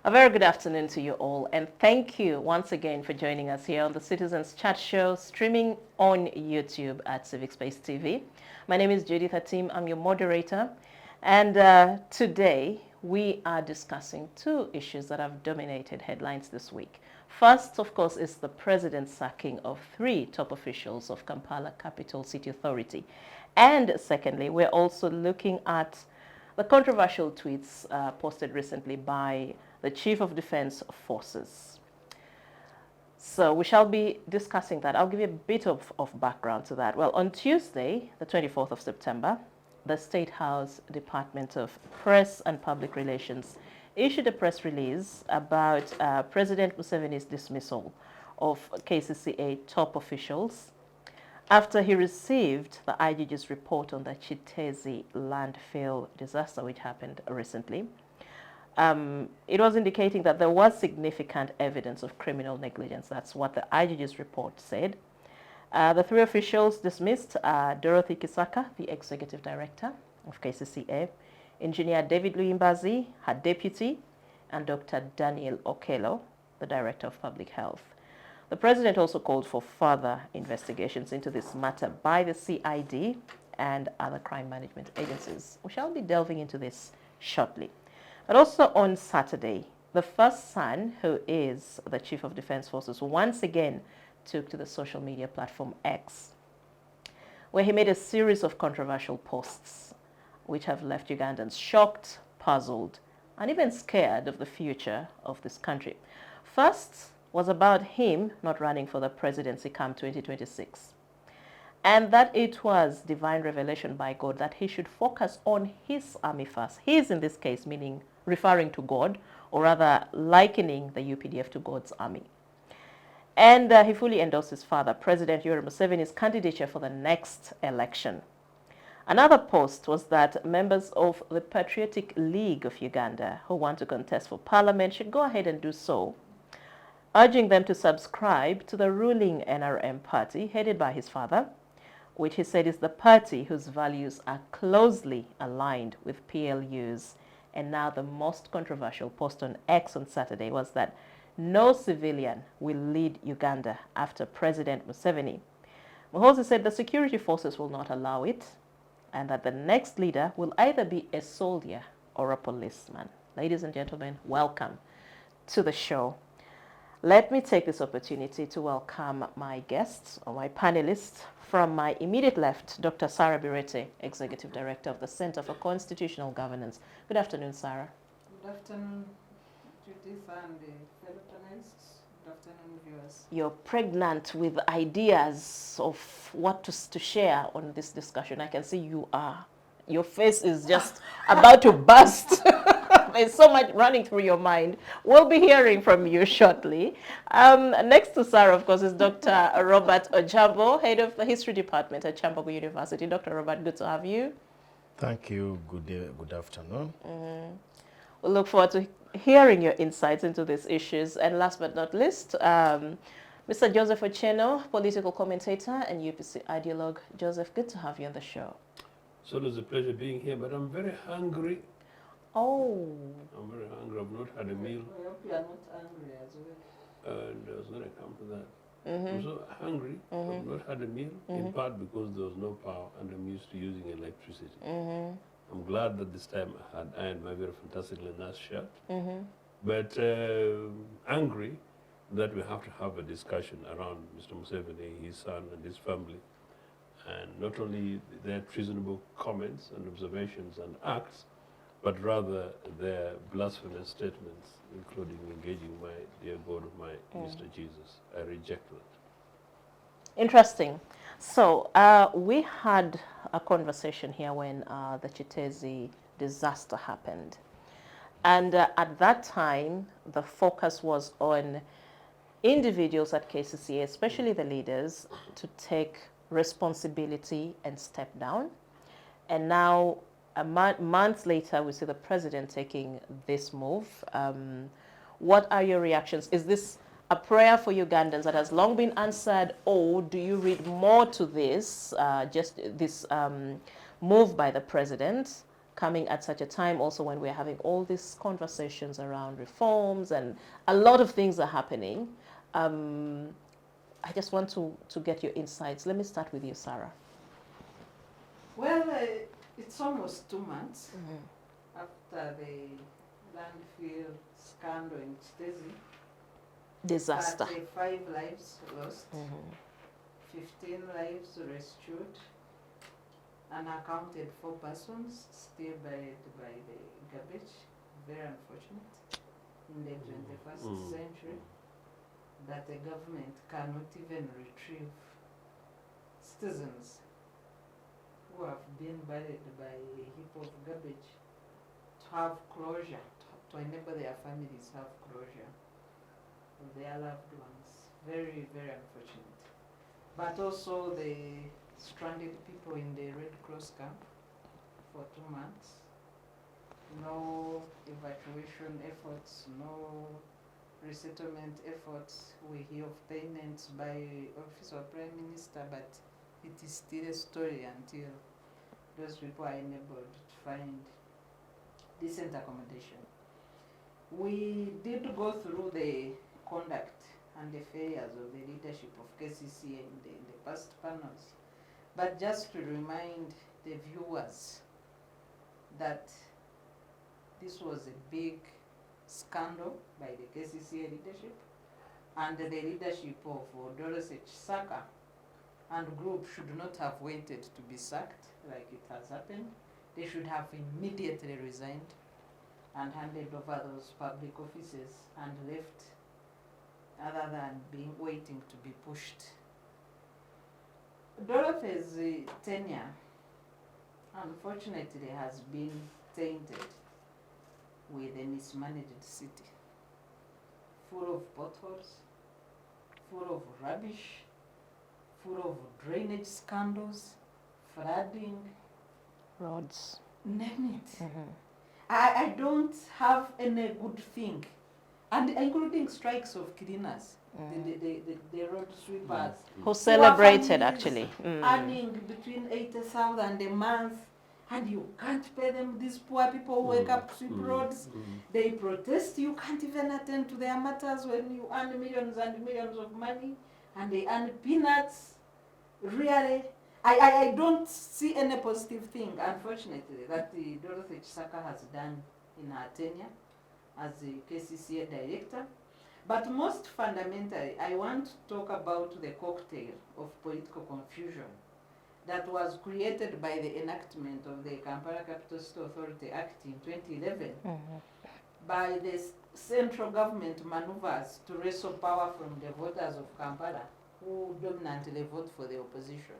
A very good afternoon to you all, and thank you once again for joining us here on the Citizens Chat Show, streaming on YouTube at Civic Space TV. My name is Judith Atim. I'm your moderator, and today we are discussing two issues that have dominated headlines this week. First, of course, is the president's sacking of 3 top officials of Kampala Capital City Authority. And secondly, we're also looking at the controversial tweets posted recently by the Chief of Defense Forces. So we shall be discussing that. I'll give you a bit of background to that. Well, on Tuesday, the 24th of September, the State House Department of Press and Public Relations issued a press release about President Museveni's dismissal of KCCA top officials after he received the IGG's report on the Kiteezi landfill disaster, which happened recently. It was indicating that there was significant evidence of criminal negligence. That's what the IGG's report said. The 3 officials dismissed Dorothy Kisaka, the executive director of KCCA, Engineer David Luyimbazi, her deputy, and Dr. Daniel Okello, the director of public health. The president also called for further investigations into this matter by the CID and other crime management agencies. We shall be delving into this shortly. But also on Saturday, the first son, who is the Chief of Defense Forces, once again took to the social media platform X, where he made a series of controversial posts which have left Ugandans shocked, puzzled, and even scared of the future of this country. First was about him not running for the presidency come 2026, and that it was divine revelation by God that he should focus on his army first. His, in this case, meaning referring to God, or rather likening the UPDF to God's army. And he fully endorsed his father, President Yoweri Museveni's candidature for the next election. Another post was that members of the Patriotic League of Uganda who want to contest for parliament should go ahead and do so, urging them to subscribe to the ruling NRM party headed by his father, which he said is the party whose values are closely aligned with PLU's. And now the most controversial post on X on Saturday was that no civilian will lead Uganda after President Museveni. Muhoozi said the security forces will not allow it, and that the next leader will either be a soldier or a policeman. Ladies and gentlemen, welcome to the show. Let me take this opportunity to welcome my guests, or my panelists. From my immediate left, Dr. Sarah Bireete, Executive Director of the Center for Constitutional Governance. Good afternoon, Sarah. Good afternoon, Judith and the fellow panelists. Good afternoon, viewers. You're pregnant with ideas of what to share on this discussion. I can see you are. Your face is just about to burst. There's so much running through your mind. We'll be hearing from you shortly. Next to Sarah, of course, is Dr. Robert Ojambo, Head of the History Department at Kyambogo University. Dr. Robert, good to have you. Thank you. Good day, good afternoon. We look forward to hearing your insights into these issues. And last but not least, Mr. Joseph Othieno, political commentator and UPC Ideologue. Joseph, good to have you on the show. So it was a pleasure being here, but I'm very hungry. Oh. I'm very hungry. I've not had a meal. I hope you are not angry as well. And I was going to come to that. I'm so hungry. I've not had a meal, in part because there was no power and I'm used to using electricity. I'm glad that this time I had ironed my very fantastically nice shirt. But angry that we have to have a discussion around Mr. Museveni, his son and his family. And not only their treasonable comments and observations and acts, but rather their blasphemous statements, including engaging my dear God of my Mr. Jesus. I reject that. Interesting. So we had a conversation here when the Kiteezi disaster happened. And at that time, the focus was on individuals at KCCA, especially the leaders, to take responsibility and step down. And now, months later, we see the president taking this move. What are your reactions? Is this a prayer for Ugandans that has long been answered, or do you read more to this, just this move by the president coming at such a time also when we're having all these conversations around reforms and a lot of things are happening. I just want to get your insights. Let me start with you, Sarah. Well, it's almost 2 months after the landfill scandal in Kiteezi. Disaster. 5 lives lost, 15 lives rescued, unaccounted for persons still buried by the garbage. Very unfortunate in the 21st century that the government cannot even retrieve citizens who have been buried by a heap of garbage to have closure, to enable their families have closure of their loved ones. Very, very unfortunate. But also the stranded people in the Red Cross camp for 2 months. No evacuation efforts, no resettlement efforts. We hear of payments by Office of Prime Minister, but it is still a story until those people are enabled to find decent accommodation. We did go through the conduct and the failures of the leadership of KCCA in the past panels, but just to remind the viewers that this was a big scandal by the KCCA leadership and the leadership of Dr. Saka and group should not have waited to be sacked like it has happened. They should have immediately resigned and handed over those public offices and left other than waiting to be pushed. Dorothy's tenure unfortunately has been tainted with a mismanaged city, full of potholes, full of rubbish, full of drainage scandals, flooding, Roads. name it. I don't have any good thing, and including strikes of cleaners, the road sweepers. Who celebrated families actually. Earning between 80,000 a month, and you can't pay them. These poor people who wake up to sweep roads. They protest. You can't even attend to their matters when you earn millions and millions of money, and they earn peanuts. Really, I don't see any positive thing, unfortunately, that the Dorothy Saka has done in her tenure as the KCCA director. But most fundamentally, I want to talk about the cocktail of political confusion that was created by the enactment of the Kampala Capital City Authority Act in 2011 by the central government maneuvers to wrestle power from the voters of Kampala, who dominantly vote for the opposition.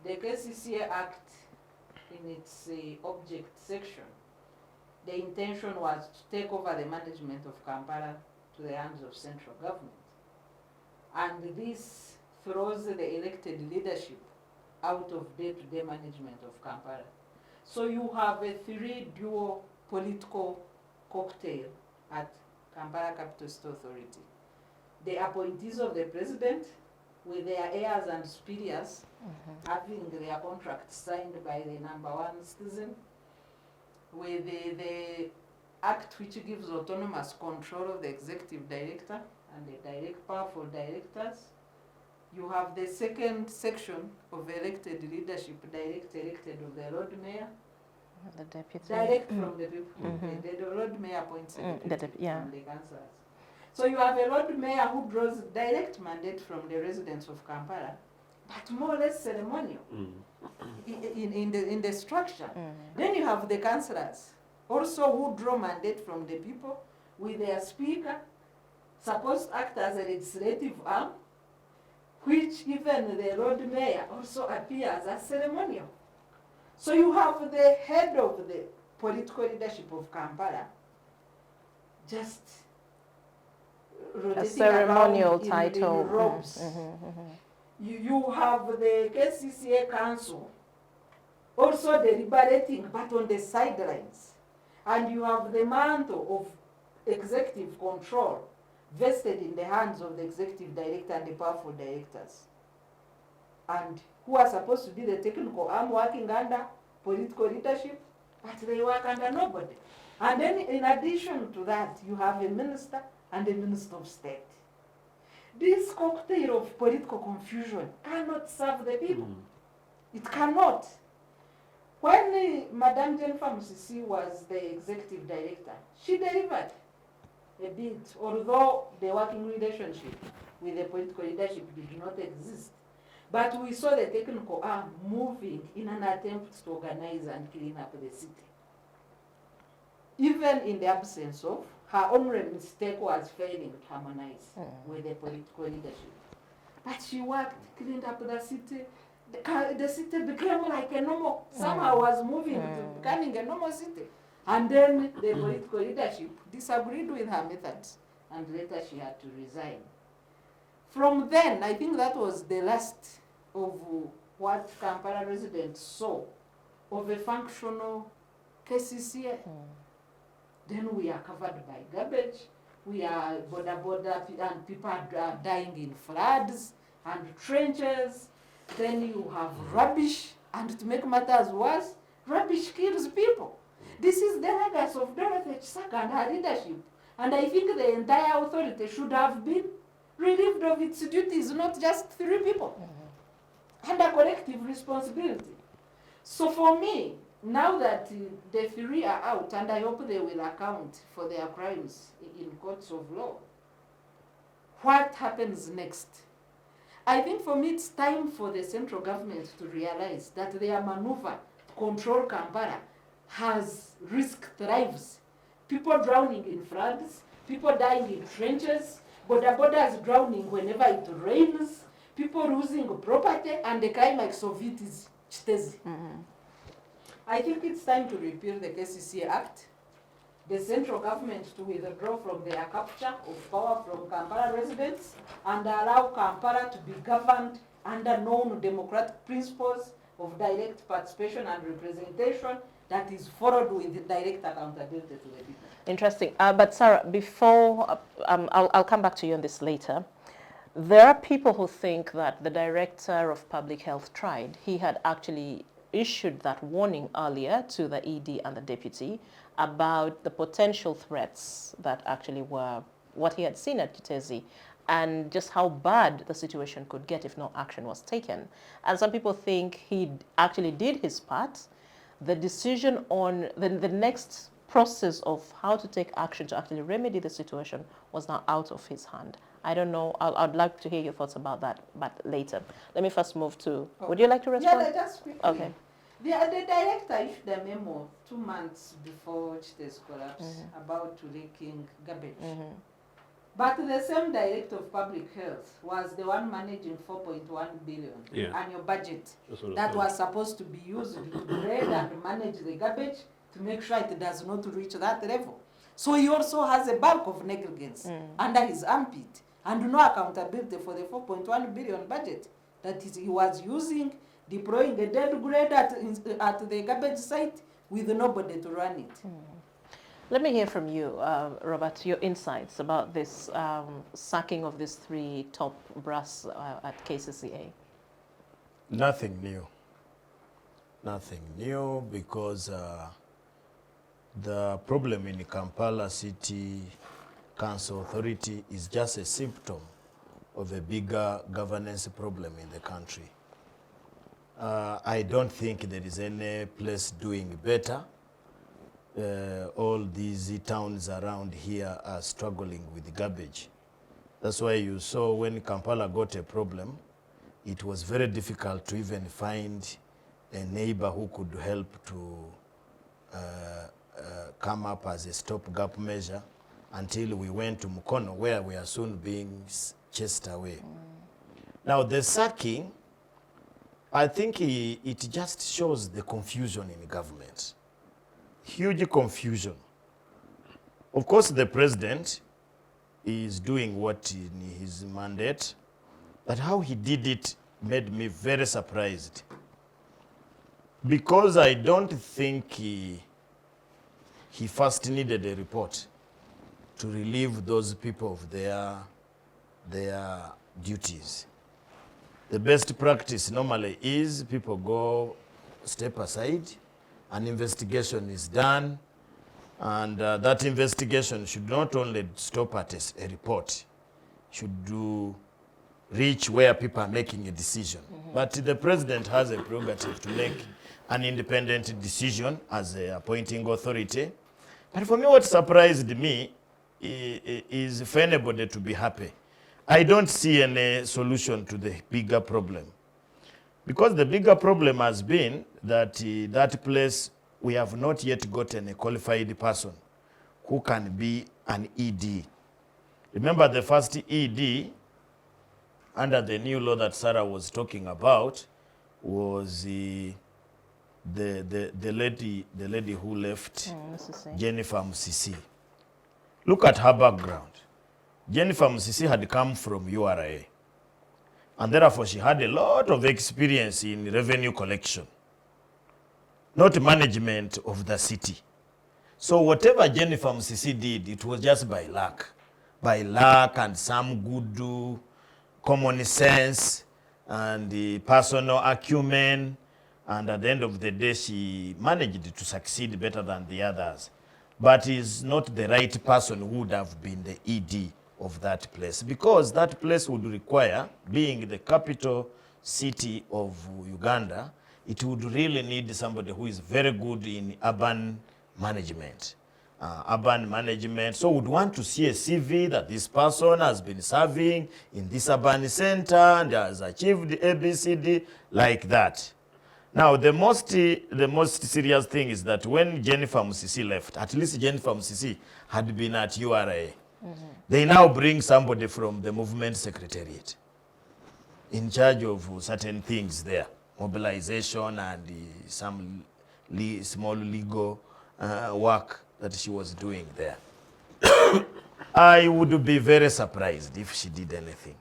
The KCCA Act, in its object section, the intention was to take over the management of Kampala to the hands of central government. And this throws the elected leadership out of day-to-day management of Kampala. So you have a 3-dual political cocktail at Kampala Capital City Authority. The appointees of the president, with their heirs and superiors, having their contract signed by the #1 citizen, with the act which gives autonomous control of the executive director and the direct powerful directors. You have the second section of elected leadership, direct elected of the road mayor, The deputy. direct from the people. The road mayor appoints the deputy yeah. from the councillors. So you have a road mayor who draws direct mandate from the residents of Kampala, but more or less ceremonial in the structure. Then you have the councillors, also who draw mandate from the people, with their speaker, supposed to act as a legislative arm, which even the road mayor also appears as ceremonial. So you have the head of the political leadership of Kampala just A ceremonial in title. robes. You have the KCCA council also deliberating, but on the sidelines. And you have the mantle of executive control vested in the hands of the executive director and the powerful directors, and who are supposed to be the technical arm working under political leadership, but they work under nobody. And then in addition to that, you have a minister and a minister of state. This cocktail of political confusion cannot serve the people. It cannot. When Madame Jennifer Musisi was the executive director, she delivered a bit, although the working relationship with the political leadership did not exist. But we saw the technical arm moving in an attempt to organize and clean up the city. Even in the absence of, her only mistake was failing to harmonize with the political leadership. But she worked, cleaned up the city. The city became like a normal, somehow was moving to becoming a normal city. And then the political leadership disagreed with her methods, and later she had to resign. From then, I think that was the last of what Kampala residents saw of a functional KCCA. Then we are covered by garbage, we are border, and people are dying in floods and trenches. Then you have rubbish, and to make matters worse, rubbish kills people. This is the legacy of Dorothy Chisaka and her leadership. And I think the entire authority should have been relieved of its duties, not just 3 people, under collective responsibility. So for me, now that the 3 are out, and I hope they will account for their crimes in courts of law, what happens next? I think for me it's time for the central government to realize that their maneuver to control Kampala has risked lives. People drowning in floods, people dying in trenches, borders drowning whenever it rains, people losing property, and the climax of it is Kiteezi. I think it's time to repeal the KCCA Act, the central government to withdraw from their capture of power from Kampala residents and allow Kampala to be governed under known democratic principles of direct participation and representation that is followed with direct accountability to the people. Interesting. But Sarah, before, I'll come back to you on this later. There are people who think that the Director of Public Health tried. He had actually issued that warning earlier to the ED and the Deputy about the potential threats that actually were what he had seen at Kiteezi, and just how bad the situation could get if no action was taken. And some people think he actually did his part. The decision on the next process of how to take action to actually remedy the situation was now out of his hand. I don't know. I'd like to hear your thoughts about that, but later. Let me first move to, would you like to respond? Yeah, just quickly. Okay. The director issued a memo 2 months before Kiteezi collapse about leaking garbage. But the same director of public health was the one managing 4.1 billion annual budget that was supposed to be used to grade and manage the garbage to make sure it does not reach that level. So he also has a bulk of negligence under his armpit and no accountability for the 4.1 billion budget that he was using, deploying a dead grade at the garbage site with nobody to run it. Let me hear from you, Robert, your insights about this sacking of these 3 top brass at KCCA. Nothing new. Nothing new, because the problem in Kampala City Council Authority is just a symptom of a bigger governance problem in the country. I don't think there is any place doing better. All these towns around here are struggling with garbage. That's why you saw when Kampala got a problem, it was very difficult to even find a neighbor who could help to come up as a stopgap measure until we went to Mukono, where we are soon being chased away. Now the sacking, I think it just shows the confusion in government. Huge confusion. Of course, the president is doing what in his mandate, but how he did it made me very surprised. Because I don't think he first needed a report to relieve those people of their duties. The best practice normally is people go step aside an investigation is done, and that investigation should not only stop at a report, should reach where people are making a decision. But the president has a prerogative to make an independent decision as a appointing authority. But for me, what surprised me is for anybody to be happy. I don't see any solution to the bigger problem. Because the bigger problem has been that that place, we have not yet gotten a qualified person who can be an ED. Remember the first ED under the new law that Sarah was talking about was the lady who left, Jennifer Musisi. Look at her background. Jennifer Musisi had come from URA, and therefore she had a lot of experience in revenue collection, not management of the city. So whatever Jennifer Musisi did, it was just by luck and some good common sense and the personal acumen, and at the end of the day she managed to succeed better than the others, but is not the right person who would have been the ED of that place, because that place would require, being the capital city of Uganda, it would really need somebody who is very good in urban management. So would want to see a CV that this person has been serving in this urban center and has achieved ABCD like that. Now, the most serious thing is that when Jennifer Musisi left, at least Jennifer Musisi had been at URA. They now bring somebody from the movement secretariat in charge of certain things there, mobilization and some small legal work that she was doing there. I would be very surprised if she did anything.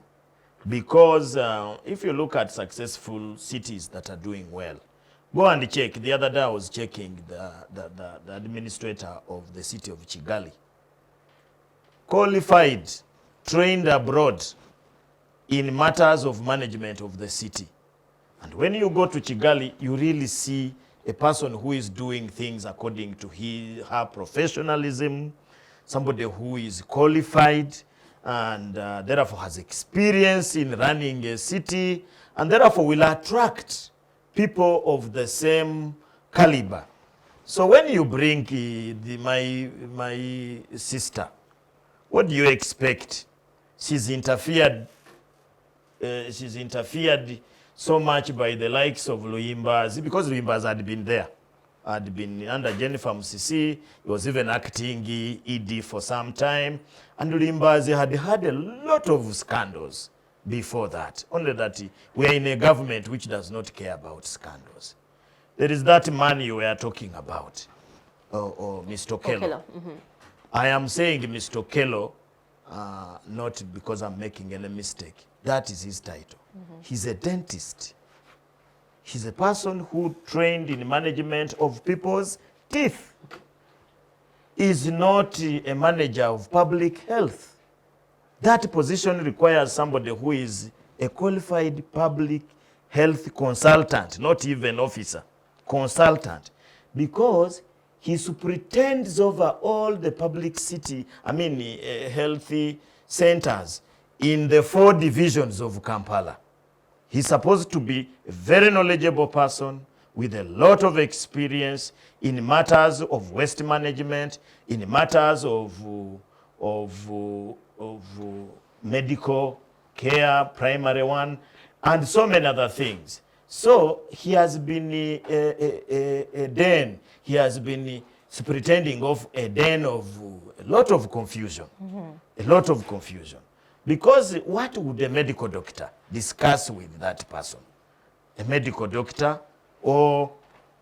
Because if you look at successful cities that are doing well, go and check. The other day I was checking the administrator of the city of Kigali. Qualified, trained abroad in matters of management of the city. And when you go to Kigali, you really see a person who is doing things according to her professionalism, somebody who is qualified and therefore has experience in running a city, and therefore will attract people of the same caliber. So when you bring my sister, what do you expect? She's interfered so much by the likes of Luimbazi, because Luimbazi had been there, had been under Jennifer Musisi. He was even acting ED for some time, and Luimbazi had a lot of scandals before that. Only that we are in a government which does not care about scandals. There is that man you were talking about, or Mr. Okello. I am saying Mr. Okello, not because I'm making any mistake. That is his title. He's a dentist. He's a person who trained in management of people's teeth. Is not a manager of public health. That position requires somebody who is a qualified public health consultant, not even officer, consultant, because he superintends over all the public healthy centers in the 4 divisions of Kampala. He's supposed to be a very knowledgeable person with a lot of experience in matters of waste management, in matters of medical care, primary one, and so many other things. So he has been a den. He has been superintending of a den of a lot of confusion. A lot of confusion. Because what would a medical doctor discuss with that person? A medical doctor, or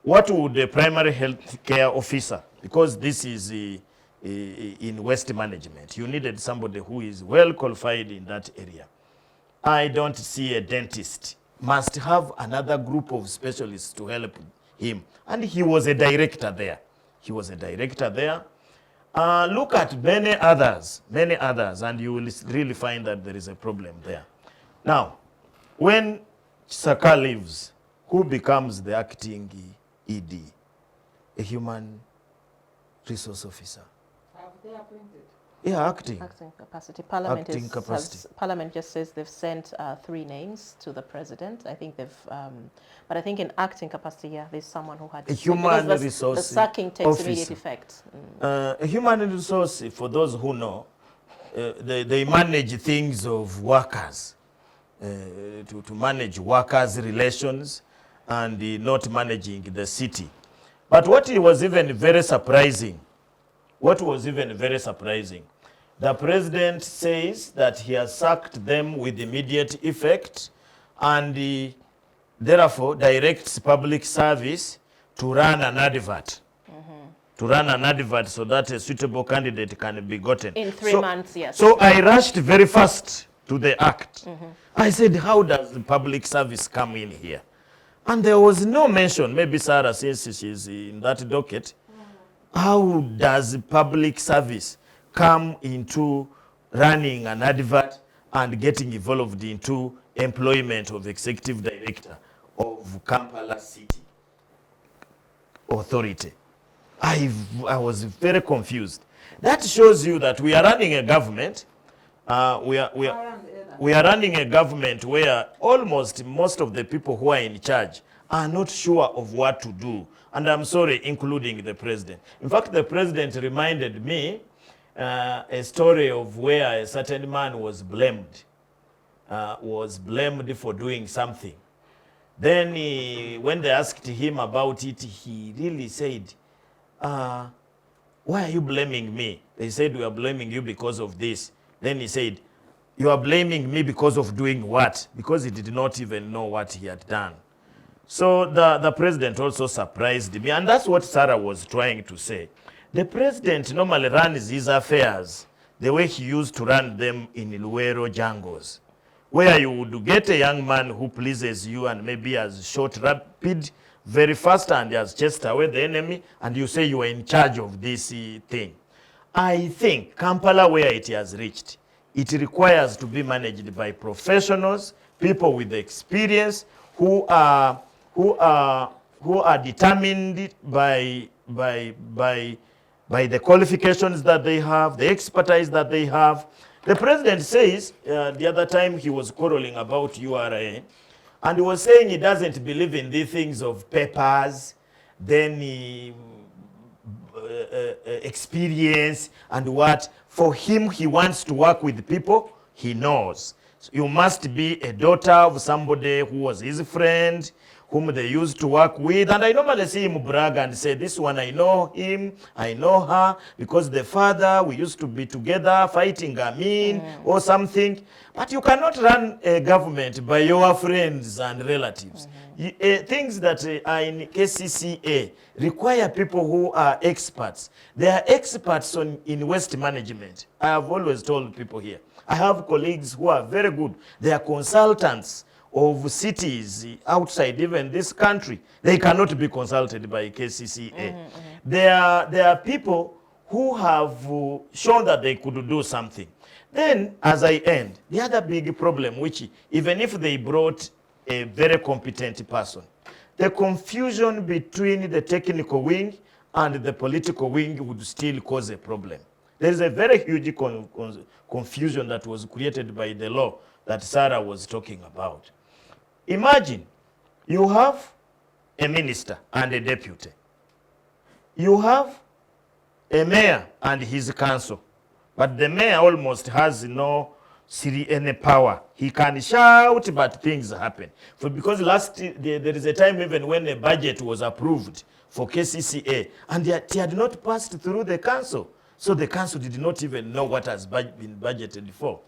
what would a primary health care officer? Because this is in waste management. You needed somebody who is well qualified in that area. I don't see a dentist. Must have another group of specialists to help him. And he was a director there. He was a director there. Look at many others, and you will really find that there is a problem there. Now, when Saka leaves, who becomes the acting ED? a human resource officer. Have they appointed? Yeah, acting. Acting capacity. Parliament Acting capacity. Parliament just says they've sent 3 names to the president. I think they've, but I think in acting capacity, yeah, there's someone who had A human resource the sacking takes officer. immediate effect. A human resource, for those who know, they manage things of workers, to manage workers' relations and not managing the city. But what was even very surprising, the president says that he has sacked them with immediate effect and therefore directs public service to run an advert. To run an advert so that a suitable candidate can be gotten. In 3 months, yes. So I rushed very fast to the act. I said, how does the public service come in here? And there was no mention, maybe Sarah says she's in that docket, how does public service come into running an advert and getting involved into employment of executive director of Kampala City Authority? I was very confused. That shows you that we are running a government. We are running a government where almost most of the people who are in charge are not sure of what to do. And I'm sorry, including the president. In fact, the president reminded me a story of where a certain man was blamed for doing something. Then when they asked him about it, he really said, why are you blaming me? They said, we are blaming you because of this. Then he said, you are blaming me because of doing what? Because he did not even know what he had done. So the president also surprised me. And that's what Sarah was trying to say. The president normally runs his affairs the way he used to run them in Luero jungles, where you would get a young man who pleases you and maybe has shot rapid very fast and has chased away the enemy, and you say you are in charge of this thing. I think Kampala, where it has reached, it requires to be managed by professionals, people with experience, who are determined by the qualifications that they have, the expertise that they have. The president says, the other time he was quarreling about URA, and he was saying he doesn't believe in these things of papers, then experience and what. For him, he wants to work with people he knows. So you must be a daughter of somebody who was his friend, whom they used to work with. And I normally see him brag and say, this one, I know him, I know her, because the father, we used to be together fighting Amin or something. But you cannot run a government by your friends and relatives. Things that are in KCCA require people who are experts. They are experts in waste management. I have always told people here, I have colleagues who are very good. They are consultants of cities outside even this country. They cannot be consulted by KCCA. There are people who have shown that they could do something. Then, as I end, the other big problem, which even if they brought a very competent person, the confusion between the technical wing and the political wing would still cause a problem. There is a very huge confusion that was created by the law that Sarah was talking about. Imagine you have a minister and a deputy. You have a mayor and his council, but the mayor almost has no any power. He can shout, but things happen. Because there is a time even when a budget was approved for KCCA, and it had not passed through the council. So the council did not even know what has been budgeted for.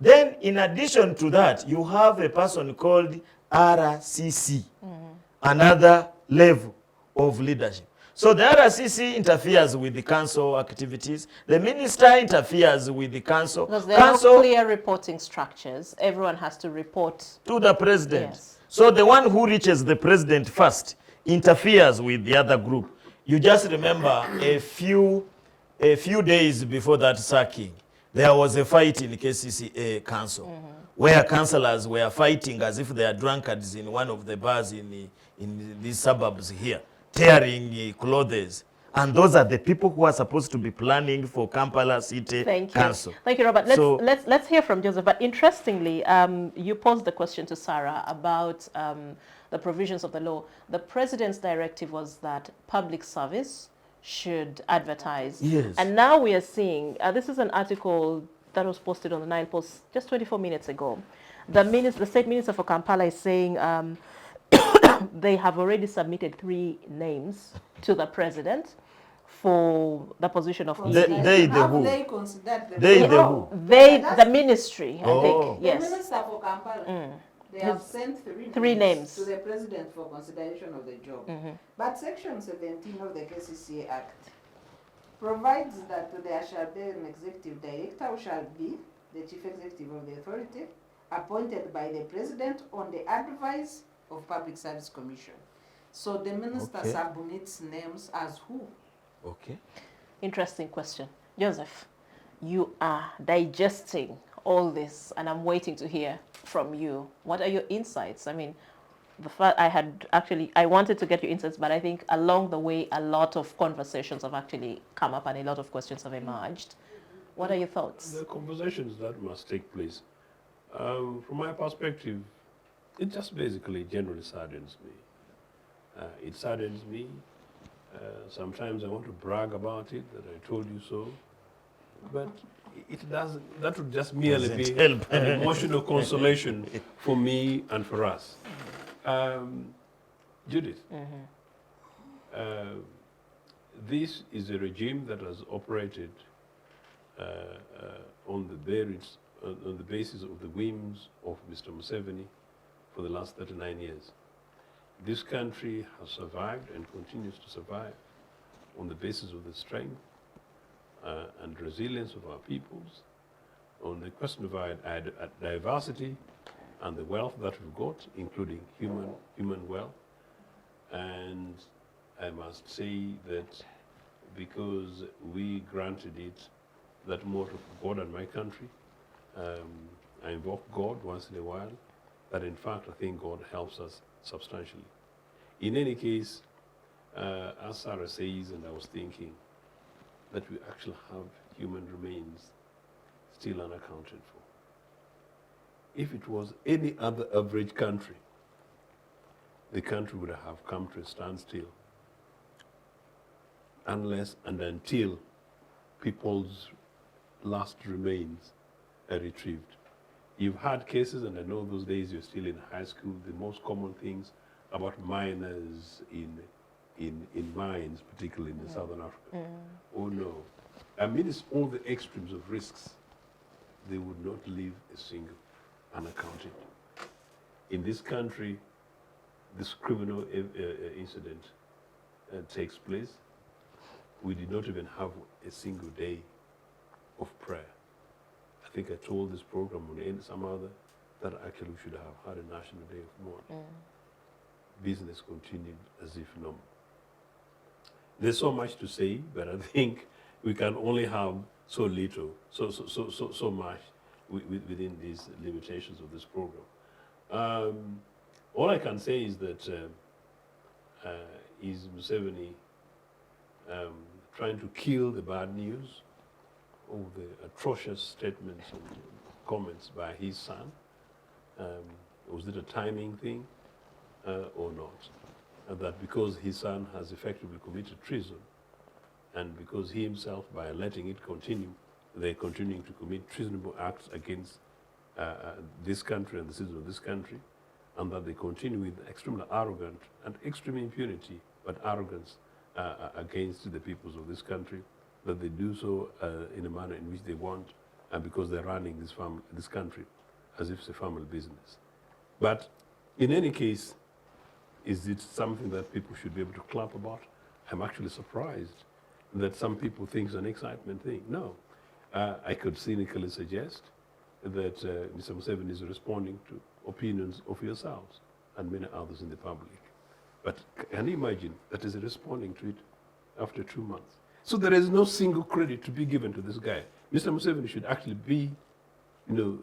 Then, in addition to that, you have a person called RCC, another level of leadership. So the RCC interferes with the council activities. The minister interferes with the council. Because there are clear reporting structures. Everyone has to report to the president. Yes. So the one who reaches the president first interferes with the other group. You just remember a few days before that sacking, there was a fight in KCCA council where councillors were fighting as if they are drunkards in one of the bars in these suburbs here. tearing clothes. And those are the people who are supposed to be planning for Kampala City Thank you. Council. Thank you, Robert. So- Let's hear from Joseph. But interestingly, you posed the question to Sarah about the provisions of the law. The president's directive was that public service should advertise. Yes. And now we are seeing, this is an article that was posted on the 9 Post just 24 minutes ago. The state minister for Kampala is saying they have already submitted 3 names to the president for the position of ED. They the Have who? they considered the They the Oh, who? The ministry, I Oh. think, The yes. minister for Kampala, they have sent 3 3 names. to the president for consideration of the job. But Section 17 of the KCCA Act provides that there shall be an executive director who shall be the chief executive of the authority, appointed by the president on the advice of Public Service Commission. So the minister Okay. submits names as who? Okay. Interesting question. Joseph, you are digesting all this, and I'm waiting to hear from you. What are your insights? I mean, I wanted to get your insights, but I think along the way, a lot of conversations have actually come up and a lot of questions have emerged. What are your thoughts? The conversations that must take place. From my perspective, it just basically generally saddens me. It saddens me. Sometimes I want to brag about it, that I told you so. But it doesn't, that would just merely Doesn't be help. an emotional consolation for me and for us. Judith, this is a regime that has operated on the basis of the whims of Mr. Museveni for the last 39 years. This country has survived and continues to survive on the basis of the strength and resilience of our peoples, on the question of our diversity and the wealth that we've got, including human wealth. And I must say that because we granted it that motto for God and my country, I invoke God once in a while, but in fact I think God helps us substantially. In any case, as Sarah says, and I was thinking, that we actually have human remains still unaccounted for. If it was any other average country, the country would have come to a standstill unless and until people's last remains are retrieved. You've had cases, and I know those days you're still in high school, the most common things about miners in mines, particularly in Southern Africa. Oh no. I mean, it's all the extremes of risks. They would not leave a single unaccounted. In this country, this criminal incident takes place. We did not even have a single day of prayer. I think I told this program on some other that actually we should have had a national day of mourning. Business continued as if normal. There's so much to say, but I think we can only have so little, so much within these limitations of this program. All I can say is that is Museveni trying to kill the bad news of the atrocious statements and comments by his son. Was it a timing thing or not? And that because his son has effectively committed treason, and because he himself, by letting it continue, they're continuing to commit treasonable acts against this country and the citizens of this country, and that they continue with extremely arrogant and extreme impunity, but arrogance against the peoples of this country, that they do so in a manner in which they want, and because they're running this country as if it's a family business. But in any case, is it something that people should be able to clap about? I'm actually surprised that some people think it's an excitement thing. No. I could cynically suggest that Mr. Museveni is responding to opinions of yourselves and many others in the public. But can you imagine that is responding to it after 2 months? So there is no single credit to be given to this guy. Mr. Museveni should actually be,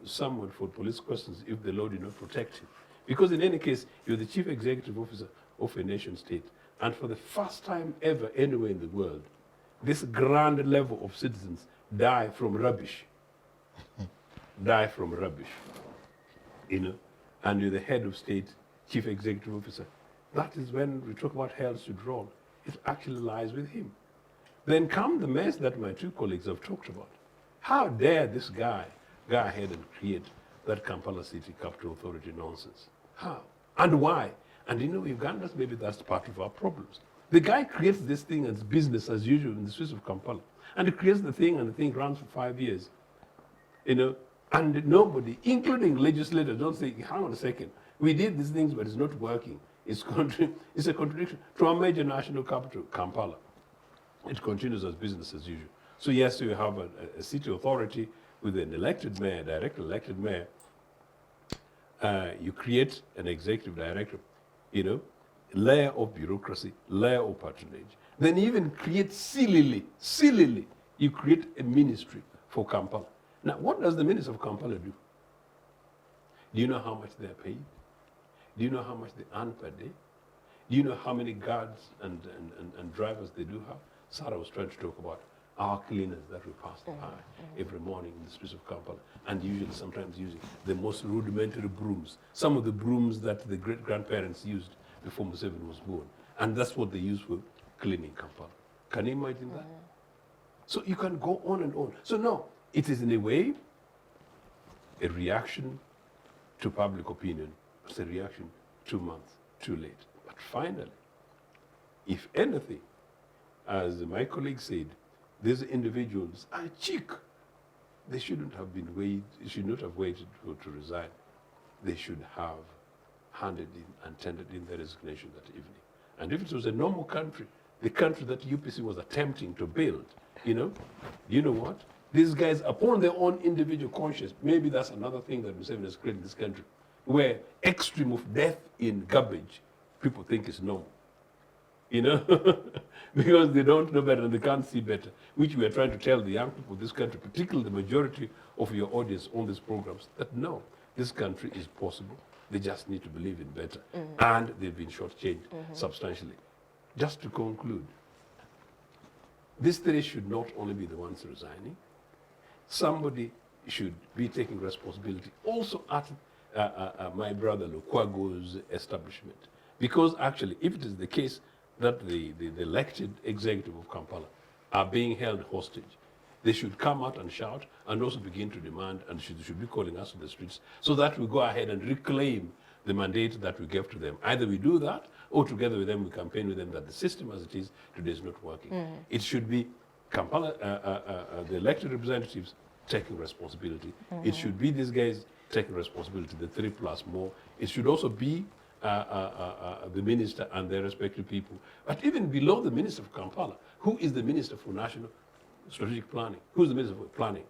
someone for police questions if the law did not protect him. Because in any case, you're the chief executive officer of a nation state. And for the first time ever anywhere in the world, this grand level of citizens die from rubbish. Die from rubbish. You know, and you're the head of state, chief executive officer. That is when we talk about hell should roll. It actually lies with him. Then come the mess that my two colleagues have talked about. How dare this guy go ahead and create that Kampala City Capital Authority nonsense? How? And why? And you know, Ugandans, maybe that's part of our problems. The guy creates this thing as business as usual in the streets of Kampala. And he creates the thing, and the thing runs for 5 years. You know, and nobody, including legislators, don't say, hang on a second, we did these things, but it's not working. It's a contradiction to our major national capital, Kampala. It continues as business as usual. So yes, you have a city authority with an elected mayor, direct elected mayor. You create an executive director, you know, layer of bureaucracy, layer of patronage. Then you even create sillily, you create a ministry for Kampala. Now, what does the minister of Kampala do? Do you know how much they're paid? Do you know how much they earn per day? Do you know how many guards and drivers they do have? Sarah was trying to talk about our cleaners that we pass by every morning in the streets of Kampala, and usually sometimes using the most rudimentary brooms, some of the brooms that the great-grandparents used before Museveni was born. And that's what they use for cleaning Kampala. Can you imagine that? So you can go on and on. So no, it is in a way a reaction to public opinion. It's a reaction 2 months too late. But finally, if anything, as my colleague said, these individuals are cheek. They shouldn't have been should not have waited to resign. They should have handed in and tendered in their resignation that evening. And if it was a normal country, the country that UPC was attempting to build, you know what? These guys, upon their own individual conscience, maybe that's another thing that Museveni has created in this country, where extreme of death in garbage, people think is normal. You know, because they don't know better and they can't see better, which we are trying to tell the young people of this country, particularly the majority of your audience on these programs, that no, this country is possible. They just need to believe in better. And they've been shortchanged substantially. Just to conclude, these three should not only be the ones resigning. Somebody should be taking responsibility also at my brother Lukwago's establishment. Because actually, if it is the case that the elected executive of Kampala are being held hostage, they should come out and shout and also begin to demand and should be calling us to the streets so that we go ahead and reclaim the mandate that we gave to them. Either we do that or together with them we campaign with them that the system as it is today is not working. It should be Kampala, the elected representatives taking responsibility. It should be these guys taking responsibility, the 3+ more. It should also be the minister and their respective people. But even below the minister of Kampala, who is the minister for national strategic planning? Who's the minister for planning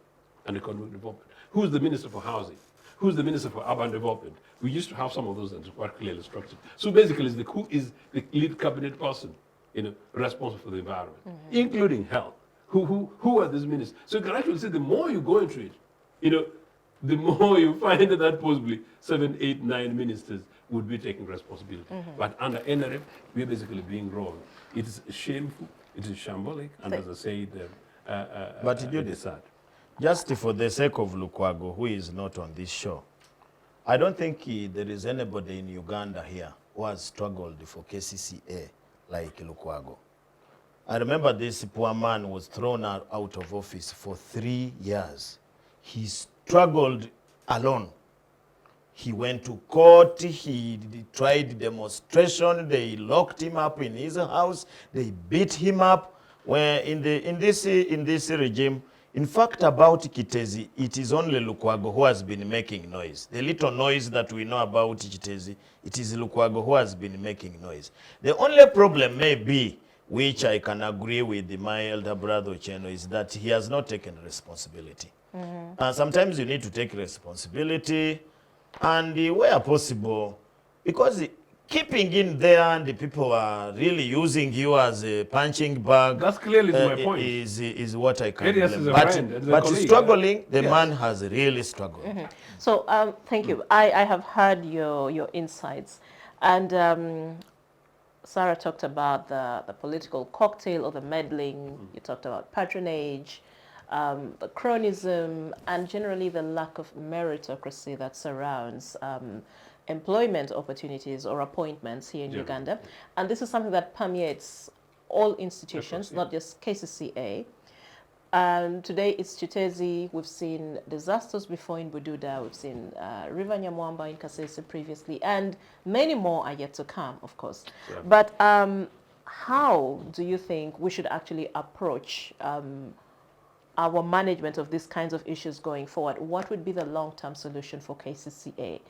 and economic development? Who's the minister for housing? Who's the minister for urban development? We used to have some of those that were quite clearly structured. So basically, who is the lead cabinet person, responsible for the environment, including health? Who are these ministers? So you can actually say the more you go into it, the more you find that possibly 7, 8, 9 ministers would be taking responsibility. But under NRF, we're basically being wrong. It is shameful, it is shambolic, and as I said, but it is sad. Just for the sake of Lukwago, who is not on this show, I don't think there is anybody in Uganda here who has struggled for KCCA like Lukwago. I remember this poor man was thrown out of office for 3 years. He struggled alone. He went to court, he tried demonstration, they locked him up in his house, they beat him up. Where in this regime, in fact, about Kiteezi, it is only Lukwago who has been making noise. The little noise that we know about Kiteezi, it is Lukwago who has been making noise. The only problem may be, which I can agree with my elder brother Othieno, is that he has not taken responsibility. Sometimes you need to take responsibility, and where possible, because keeping in there and the people are really using you as a punching bag. That's clearly my point. Is what I can blame. But struggling, the man has really struggled. So thank you. I have heard your insights, and Sarah talked about the political cocktail or the meddling. You talked about patronage, the cronyism, and generally the lack of meritocracy that surrounds employment opportunities or appointments here in Uganda. And this is something that permeates all institutions, not just KCCA. Today it's Kiteezi. We've seen disasters before in Bududa. We've seen River Nyamwamba in Kasese previously, and many more are yet to come, of course. Yeah. But how do you think we should actually approach our management of these kinds of issues going forward? What would be the long-term solution for KCCA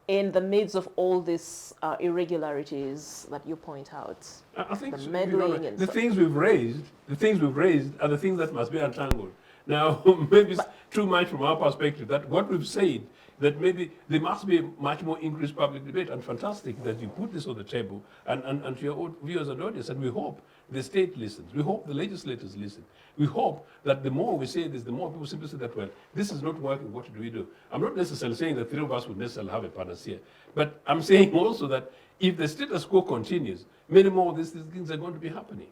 in the midst of all these irregularities that you point out? I think the meddling and the things we've raised, are the things that must be untangled. Now, maybe it's too much from our perspective that what we've said, that maybe there must be a much more increased public debate, and fantastic that you put this on the table and to your viewers and audience, and we hope the state listens. We hope the legislators listen. We hope that the more we say this, the more people simply say that, well, this is not working, what do we do? I'm not necessarily saying that three of us would necessarily have a panacea, but I'm saying also that if the status quo continues, many more of these things are going to be happening.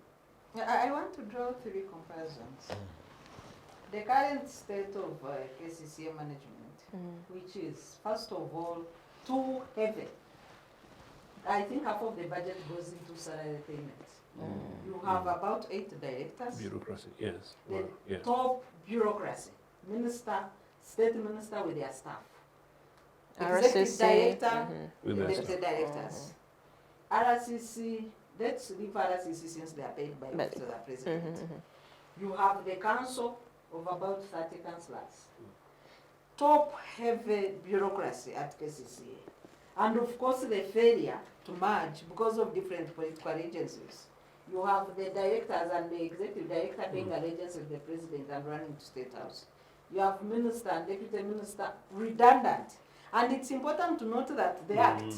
I want to draw three comparisons. The current state of KCCA management, which is, first of all, too heavy. I think half of the budget goes into salary payments. You have about 8 directors. Bureaucracy, yes. The Well, yes. top bureaucracy, minister, state minister with their staff. RCC, Executive director, With the their deputy staff. directors. RCC, let's leave RCC since they are paid by But- the president. You have the council of about 30 councillors. Top heavy bureaucracy at KCCA. And of course the failure to merge because of different political agencies. You have the directors and the executive director being allegiance with the president and running to State House. You have minister and deputy minister redundant. And it's important to note that the Act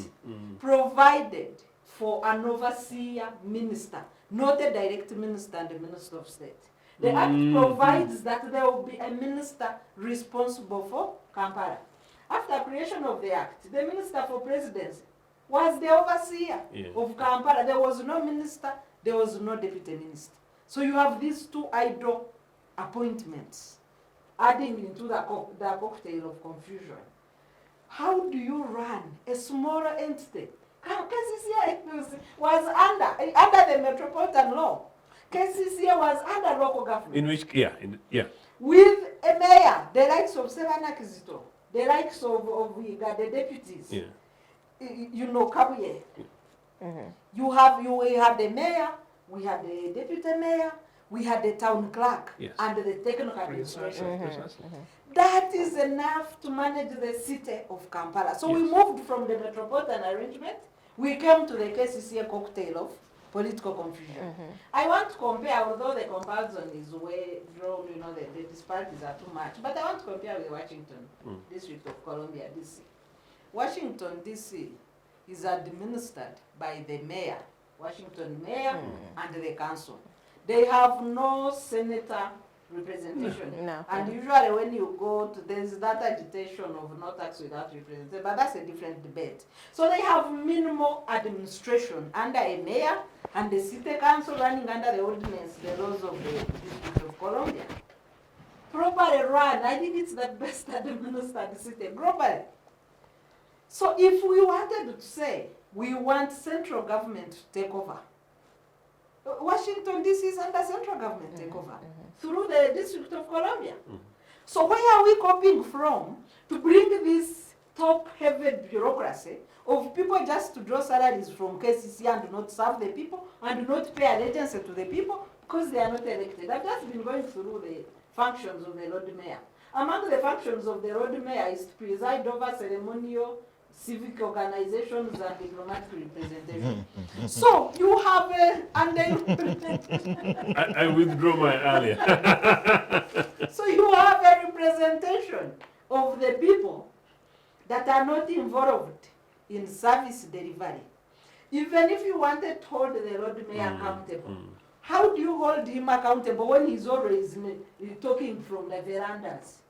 provided for an overseer minister, not a direct minister and a minister of state. The Act provides that there will be a minister responsible for Kampala. After creation of the Act, the Minister for Presidency was the overseer of Kampala. There was no minister, there was no deputy minister. So you have these two idle appointments adding into the cocktail of confusion. How do you run a smaller entity? KCCA was under the Metropolitan Law. KCCA was under local government. In which, With a mayor, the likes of Sevana Kizito, the likes of the deputies, you know, Kabuye. You had the mayor, we had the deputy mayor, we had the town clerk, and the technical administration. That is enough to manage the city of Kampala. So we moved from the metropolitan arrangement, we came to the KCCA cocktail of political confusion. I want to compare, although the comparison is way drawn, you know, the disparities are too much, but I want to compare with Washington, District of Columbia, DC. Washington, DC is administered by the mayor, Washington mayor, and the council. They have no senator representation. No. And usually when you go to, there's that agitation of no tax without representation, but that's a different debate. So they have minimal administration under a mayor and the city council running under the ordinance, the laws of the District of Columbia. Properly run, I think it's the best administered city, globally. So if we wanted to say, we want central government to take over, Washington DC is under central government takeover through the District of Columbia. So where are we copying from to bring this top-heavy bureaucracy of people just to draw salaries from KCC and not serve the people and not pay allegiance to the people because they are not elected? I've just been going through the functions of the Lord Mayor. Among the functions of the Lord Mayor is to preside over ceremonial civic organizations and diplomatic representation. So you have I withdraw my earlier. So you have a representation of the people that are not involved in service delivery. Even if you wanted to hold the Lord Mayor accountable, how do you hold him accountable when he's always talking from the verandas?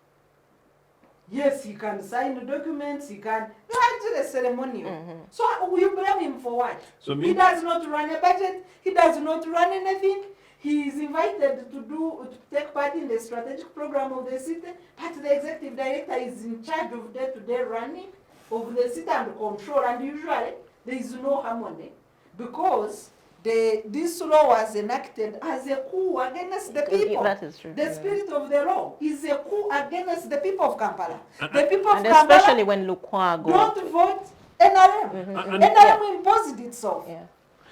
Yes, he can sign the documents, he can do the ceremonial. So you blame him for what? So He does not run a budget, he does not run anything. He is invited to take part in the strategic program of the city, but the executive director is in charge of day-to-day running of the city and control, and usually there is no harmony because this law was enacted as a coup against the people. That is true. The spirit of the law is a coup against the people of Kampala. The people of And Kampala especially when Lukwago. don't vote NRM. NRM imposed itself. Yeah.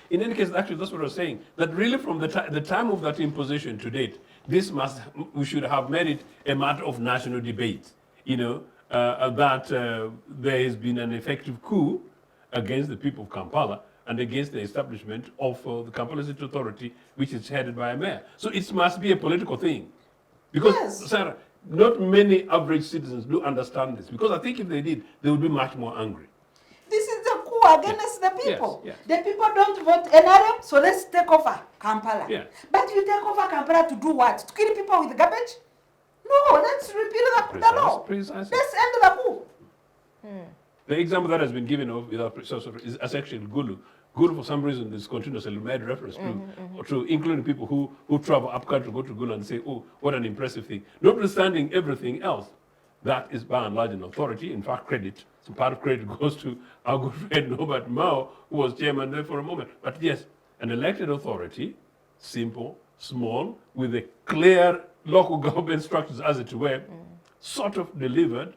In any case, actually, that's what I was saying. That really, from the time of that imposition to date, we should have made it a matter of national debate. You know, that there has been an effective coup against the people of Kampala and against the establishment of the Kampala City Authority, which is headed by a mayor. So it must be a political thing, because Yes. Sarah, not many average citizens do understand this. Because I think if they did, they would be much more angry. This is a coup against the people. Yes. The people don't vote NRM, so let's take over Kampala. Yeah. But you take over Kampala to do what? To kill people with garbage? No, let's repeal the law. Precisely. Let's end the coup. The example that has been given of is actually Gulu. Gulu, for some reason, is continuously made reference to including people who travel up country, go to Gulu and say, oh, what an impressive thing. Notwithstanding everything else, that is by and large an authority. In fact, some part of credit goes to our good friend Robert Mao, who was chairman there for a moment. But yes, an elected authority, simple, small, with a clear local government structures, as it were, sort of delivered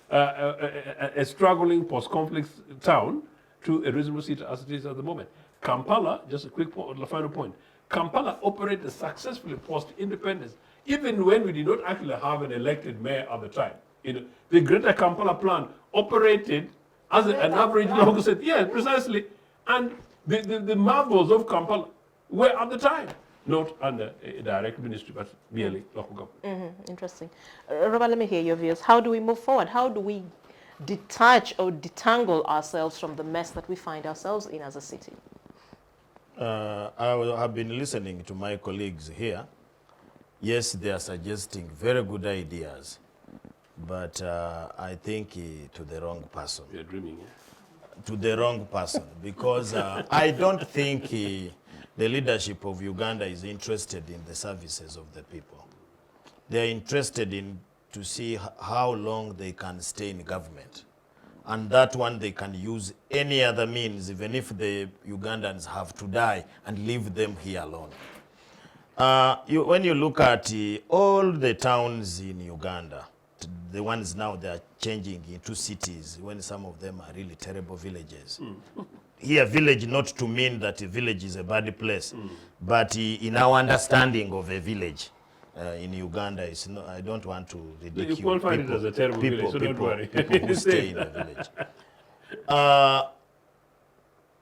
a struggling post-conflict town to a reasonable city as it is at the moment. Kampala, just a quick point, the final point, Kampala operated successfully post-independence, even when we did not actually have an elected mayor at the time. You know, the Greater Kampala Plan operated as an average local city. Yeah, precisely. And the marvels of Kampala were at the time not under a direct ministry, but merely local government. Interesting. Robert, let me hear your views. How do we move forward? How do we detach or detangle ourselves from the mess that we find ourselves in as a city? I have been listening to my colleagues here. Yes, they are suggesting very good ideas, but I think to the wrong person. You're dreaming, yeah? To the wrong person, because I don't think the leadership of Uganda is interested in the services of the people. They are interested in to see how long they can stay in government. And that one they can use any other means, even if the Ugandans have to die, and leave them here alone. When you look at all the towns in Uganda, the ones now they are changing into cities, when some of them are really terrible villages. Here, village not to mean that a village is a bad place, but in our understanding of a village in Uganda, it's not, I don't want to ridicule you qualify it as a terrible village, so don't worry. people who stay in the village.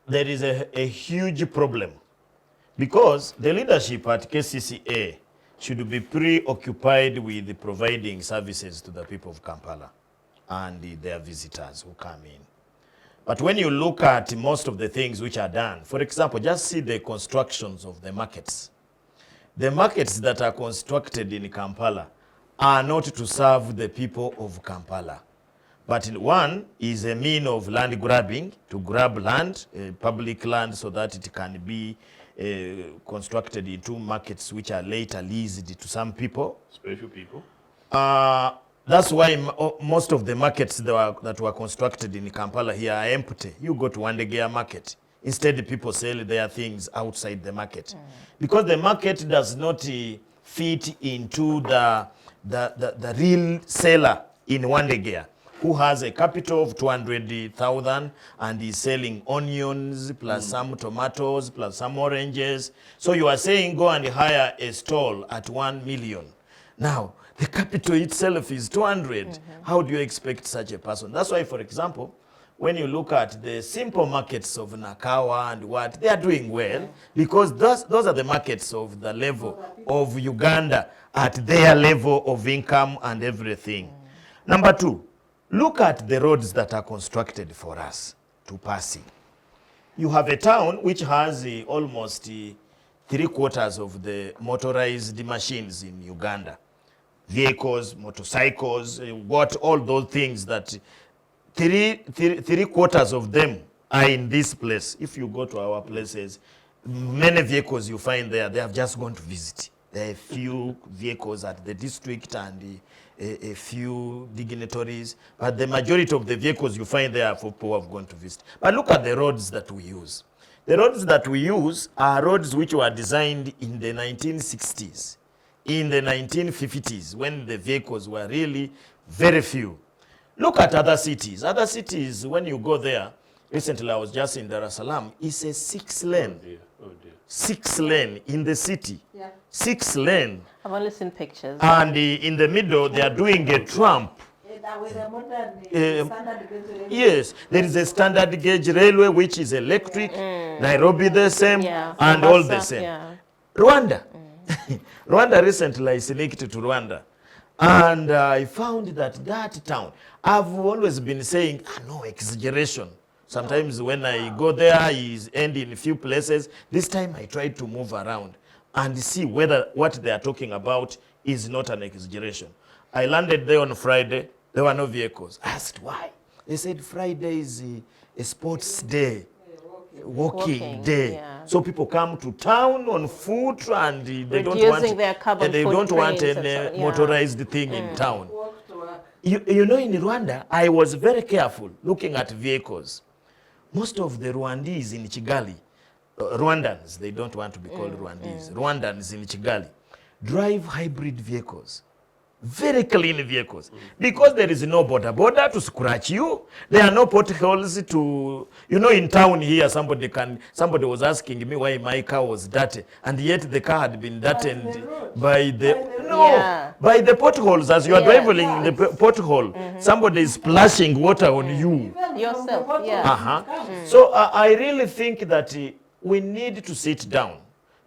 There is a huge problem, because the leadership at KCCA should be preoccupied with providing services to the people of Kampala and their visitors who come in. But when you look at most of the things which are done, for example, just see the constructions of the markets. The markets that are constructed in Kampala are not to serve the people of Kampala. But one is a mean of land grabbing, to grab land, public land, so that it can be constructed into markets which are later leased to some people. Special people. That's why most of the markets that were constructed in Kampala here are empty. You go to Wandegea market. Instead, people sell their things outside the market. Because the market does not fit into the real seller in Wandegea, who has a capital of 200,000 and is selling onions, plus some tomatoes, plus some oranges. So you are saying go and hire a stall at 1 million. Now, the capital itself is 200. How do you expect such a person? That's why, for example, when you look at the simple markets of Nakawa and what, they are doing well, because those are the markets of the level of Uganda at their level of income and everything. Number two, look at the roads that are constructed for us to passing. You have a town which has almost 3/4 of the motorized machines in Uganda. vehicles, motorcycles, what all those things that three quarters of them are in this place. If you go to our places, many vehicles you find there, they have just gone to visit. There are a few vehicles at the district and a few dignitaries, but the majority of the vehicles you find there are for people who have gone to visit. But look at the roads that we use. The roads that we use are roads which were designed in the 1960s, in the 1950s, when the vehicles were really very few. Look at other cities. Other cities, when you go there, recently I was just in Dar es Salaam, it's a 6-lane. Oh dear. Oh dear. 6-lane in the city. Yeah. 6-lane. I've only seen pictures. And in the middle, they are doing a tramp. With a modern standard gauge. Yes, there is a standard gauge railway which is electric, Nairobi the same, Yeah, and all the Mombasa, same. yeah. Rwanda. Rwanda recently is linked to Rwanda. And I found that town, I've always been saying, no, exaggeration. Sometimes when I go there, I end in a few places. This time I tried to move around and see whether what they are talking about is not an exaggeration. I landed there on Friday. There were no vehicles. I asked why. They said Friday is a sports day, walking day. Yeah. So people come to town on foot and they don't Reducing want their carbon they don't want footprints and any so on, yeah. motorized thing in town. Walk to work. You know, in Rwanda, I was very careful looking at vehicles. Most of the Rwandese in Kigali, Rwandans, they don't want to be called Rwandese, Rwandans in Kigali, drive hybrid vehicles. Very clean vehicles. Because there is no border to scratch you. There are no potholes to, you know, in town here, somebody was asking me why my car was dirty. And yet the car had been dirtied by the potholes. As you are driving in the pothole, somebody is splashing water on you. Even Yourself, from the yeah. bottom, So I really think that we need to sit down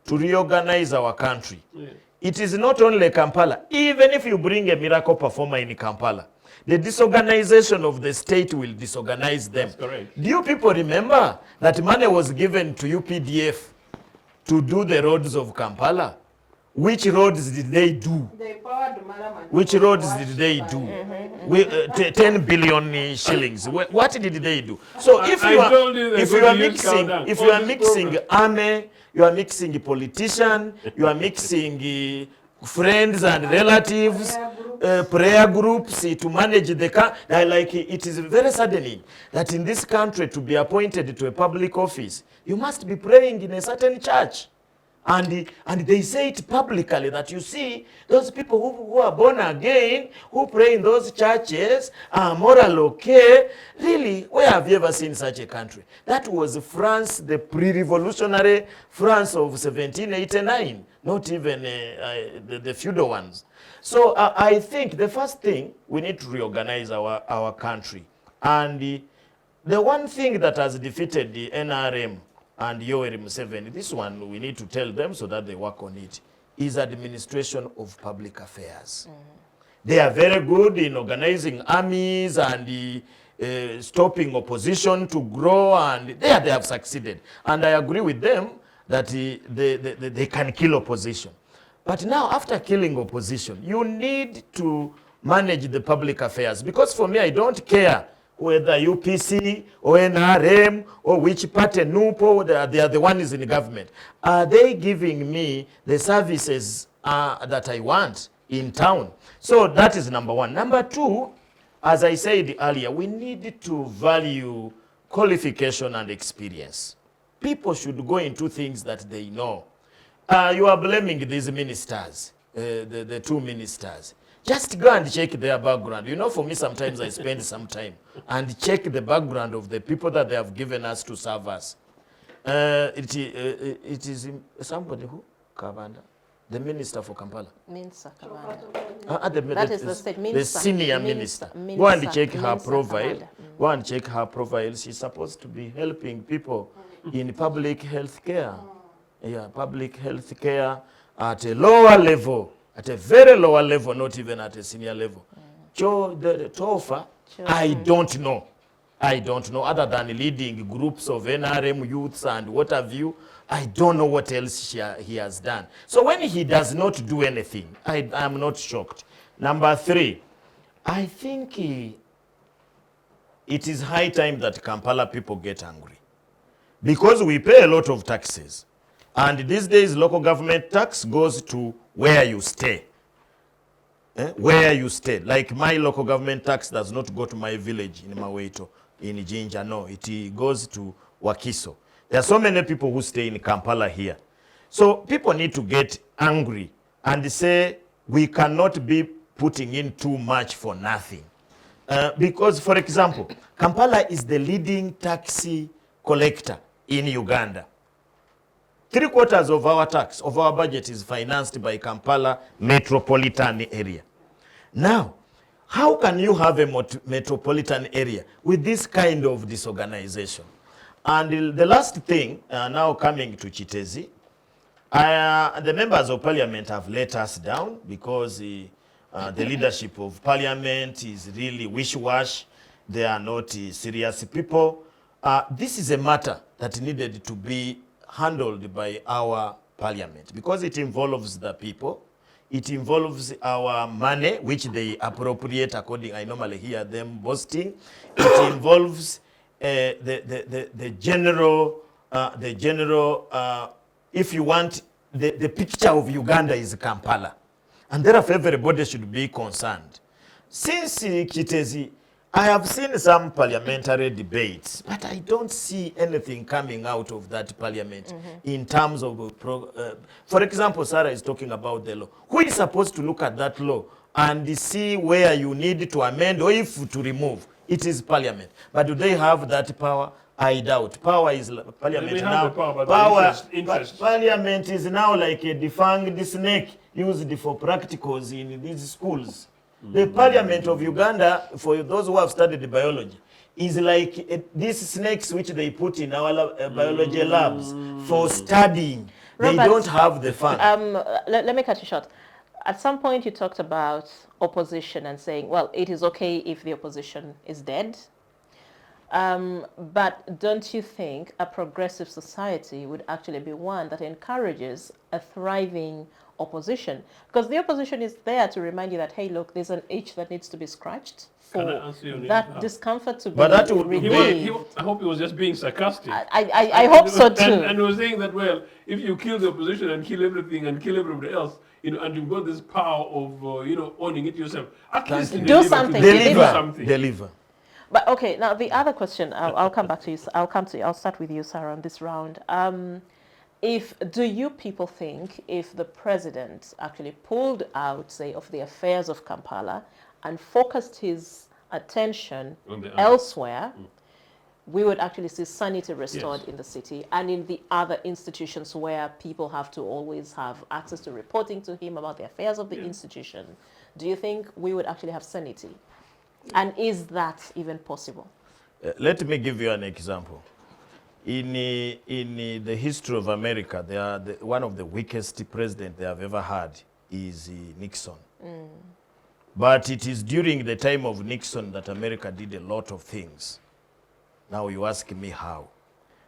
to reorganize our country. Yeah. It is not only Kampala. Even if you bring a miracle performer in Kampala, the disorganization of the state will disorganize them. That's correct. Do you people remember that money was given to UPDF to do the roads of Kampala? Which roads did they do? they powered Maram and Which roads did they do? 10 billion shillings. What did they do? So if I you told you are, they're if you going are to use mixing, countdown. if All you are this mixing program. army, you are mixing politician, you are mixing friends and relatives, prayer groups to manage the car. It is very saddening that in this country to be appointed to a public office, you must be praying in a certain church. And they say it publicly that you see those people who are born again, who pray in those churches, are moral okay. Really, where have you ever seen such a country? That was France, the pre-revolutionary France of 1789, not even the feudal ones. So I think the first thing, we need to reorganize our country. And the one thing that has defeated the NRM and Yoweri Museveni, this one we need to tell them so that they work on it, is administration of public affairs. They are very good in organizing armies and stopping opposition to grow, and they have succeeded. And I agree with them that they can kill opposition. But now, after killing opposition, you need to manage the public affairs. Because for me, I don't care whether UPC or NRM or which party, NUPO, they are the ones in the government. Are they giving me the services that I want in town? So that is number one. Number two, as I said earlier, we need to value qualification and experience. People should go into things that they know. You are blaming these ministers, the two ministers. Just go and check their background. You know, for me, sometimes I spend some time and check the background of the people that they have given us to serve us. It is somebody who? Kabanda? The minister for Kampala. Minsa Kabanda. That is the state the minister. senior minister. Go and check her profile. Go and check her profile. She's supposed to be helping people in public health care. Yeah, public health care at a lower level. At a very lower level, not even at a senior level. The TOFA, I don't know. I don't know, other than leading groups of NRM youths and what have you. I don't know what else he has done. So when he does not do anything, I am not shocked. Number 3, I think it is high time that Kampala people get angry. Because we pay a lot of taxes. And these days, local government tax goes to where you stay. Where you stay. Like my local government tax does not go to my village in Maweto, in Jinja. No, it goes to Wakiso. There are so many people who stay in Kampala here. So people need to get angry and say we cannot be putting in too much for nothing. Because, for example, Kampala is the leading taxi collector in Uganda. 3/4 of our tax, of our budget is financed by Kampala metropolitan area. Now, how can you have a metropolitan area with this kind of disorganization? And the last thing, now coming to Kiteezi, the members of parliament have let us down because the leadership of parliament is really wish-wash. They are not serious people. This is a matter that needed to be handled by our parliament because it involves the people. It involves our money, which they appropriate according, I normally hear them boasting. It involves the general, if you want, the picture of Uganda is Kampala. And therefore everybody should be concerned. Since Kiteezi, I have seen some parliamentary debates, but I don't see anything coming out of that parliament in terms of, for example, Sarah is talking about the law. Who is supposed to look at that law and see where you need to amend or if to remove? It is parliament. But do they have that power? I doubt. Power is parliament now. Parliament is now like a defanged snake used for practicals in these schools. The parliament of Uganda, for those who have studied biology, is like these snakes which they put in our biology labs for studying. Robert, they don't have the fun. Let me cut you short. At some point you talked about opposition and saying, well, it is okay if the opposition is dead. But don't you think a progressive society would actually be one that encourages a thriving opposition? Because the opposition is there to remind you that, hey, look, there's an itch that needs to be scratched for that discomfort to be relieved. I hope he was just being sarcastic. I hope so too. And he was saying that, well, if you kill the opposition and kill everything and kill everybody else, and you've got this power of, owning it yourself, at least do something. Deliver. But okay, now the other question, I'll come back to you. I'll start with you, Sarah, on this round. Do you people think if the president actually pulled out, say, of the affairs of Kampala and focused his attention elsewhere, we would actually see sanity restored in the city and in the other institutions where people have to always have access to reporting to him about the affairs of the institution? Do you think we would actually have sanity? And is that even possible? Let me give you an example. In the history of America, one of the weakest presidents they have ever had is Nixon. But it is during the time of Nixon that America did a lot of things. Now you ask me how.